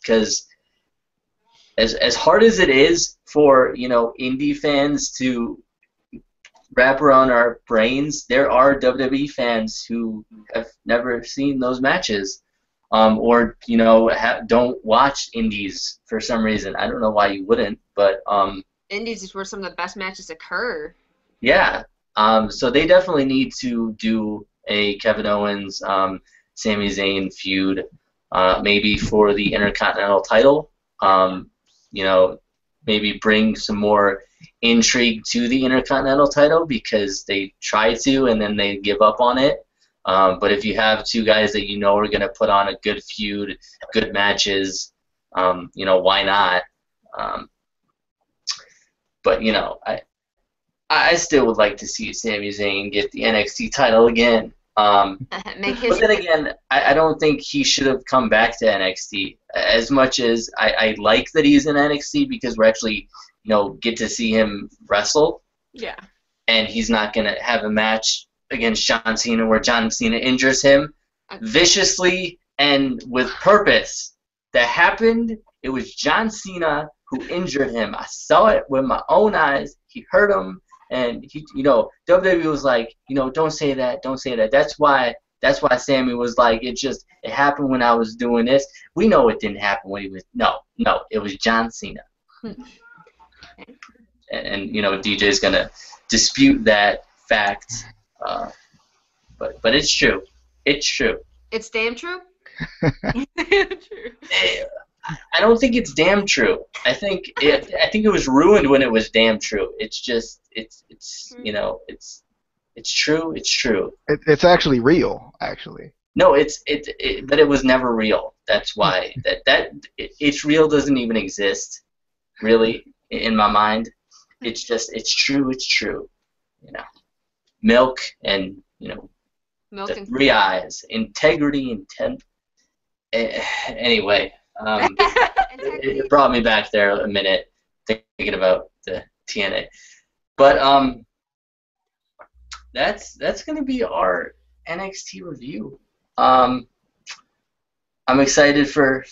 because as hard as it is for indie fans to wrap around our brains, there are WWE fans who have never seen those matches, or don't watch indies for some reason. I don't know why you wouldn't, but indies is where some of the best matches occur. Yeah. So they definitely need to do a Kevin Owens, Sami Zayn feud, maybe for the Intercontinental title. Maybe bring some more intrigue to the Intercontinental title, because they try to and then they give up on it. But if you have 2 guys that are going to put on a good feud, good matches, why not? But I still would like to see Sami Zayn get the NXT title again. But then again, I don't think he should have come back to NXT. As much as I like that he's in NXT, because we're actually, get to see him wrestle. Yeah. And he's not going to have a match against John Cena where John Cena injures him viciously and with purpose. That happened. It was John Cena who injured him. I saw it with my own eyes. He hurt him. And WWE was like, don't say that, don't say that. That's why Sammy was like, it happened when I was doing this. We know it didn't happen when he was. No, it was John Cena. and DJ's gonna dispute that fact, but it's true. It's true. It's damn true. True. I don't think it's damn true. I think it was ruined when it was damn true. It's just it's true. It's true. It's actually real. Actually. No, but it was never real. That's why it's real doesn't even exist, really, in my mind. It's just it's true. It's true. Milk and Milk the and 3 eyes, integrity, intent. Anyway. It brought me back there a minute thinking about the TNA, but that's going to be our NXT review. I'm excited for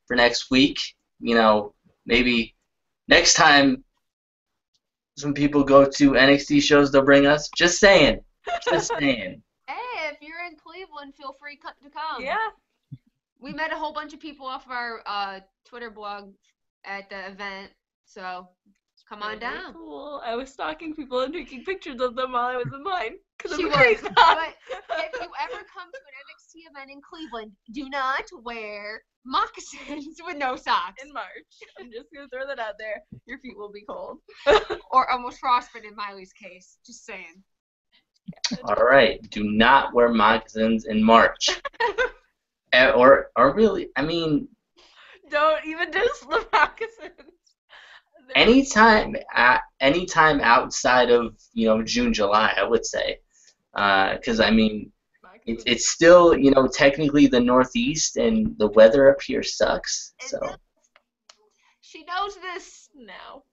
next week. Maybe next time some people go to NXT shows, they'll bring us. Just saying. Hey, if you're in Cleveland, feel free to come. Yeah. We met a whole bunch of people off of our Twitter blog at the event, so come on down. Cool. I was stalking people and taking pictures of them while I was in line. She was. But if you ever come to an NXT event in Cleveland, do not wear moccasins with no socks. In March. I'm just going to throw that out there. Your feet will be cold. Or almost frostbite in Miley's case. Just saying. All right. Do not wear moccasins in March. Or really, I mean, don't even just the moccasins. Anytime outside of June, July, I would say, because I mean, it's still technically the Northeast, and the weather up here sucks. So she knows this now.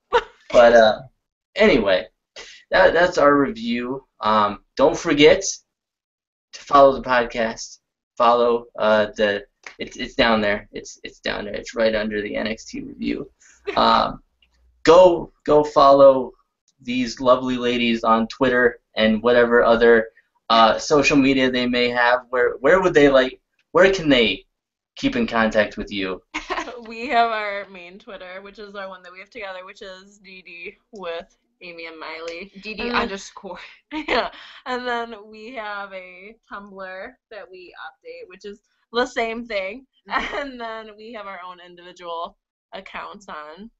But anyway, that's our review. Don't forget to follow the podcast follow it's down there. It's down there. It's right under the NXT review. Go follow these lovely ladies on Twitter and whatever other social media they may have. Where can they keep in contact with you? We have our main Twitter, which is our one that we have together, which is DD with Amy and Mylie. DD underscore. Yeah. And then we have a Tumblr that we update, which is the same thing. And then we have our own individual accounts on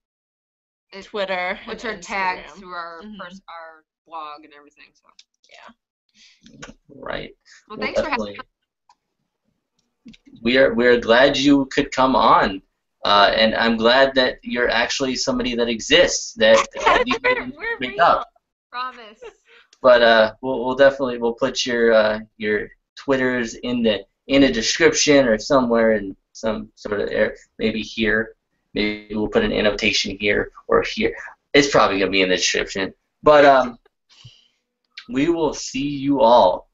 Twitter, which are tagged through our our blog and everything. So yeah. Right. Well, thanks for having us. We're glad you could come on, and I'm glad that you're actually somebody that exists that we're pick real. up. Promise. But we'll definitely put your Twitters in the description or somewhere in some sort of maybe here. Maybe we'll put an annotation here or here. It's probably gonna be in the description. But we will see you all.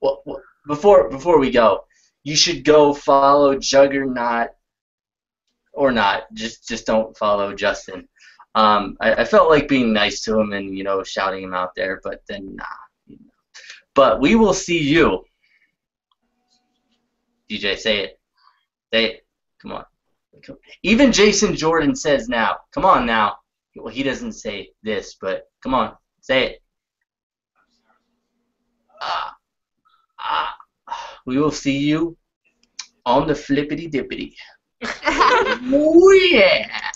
Well, before we go, you should go follow Juggernaut or not. Just don't follow Justin. I felt like being nice to him and shouting him out there, but then nah. But we will see you. DJ, say it. Say it. Come on. Even Jason Jordan says now. Come on now. Well, he doesn't say this, but come on. Say it. We will see you on the flippity dippity. Oh yeah.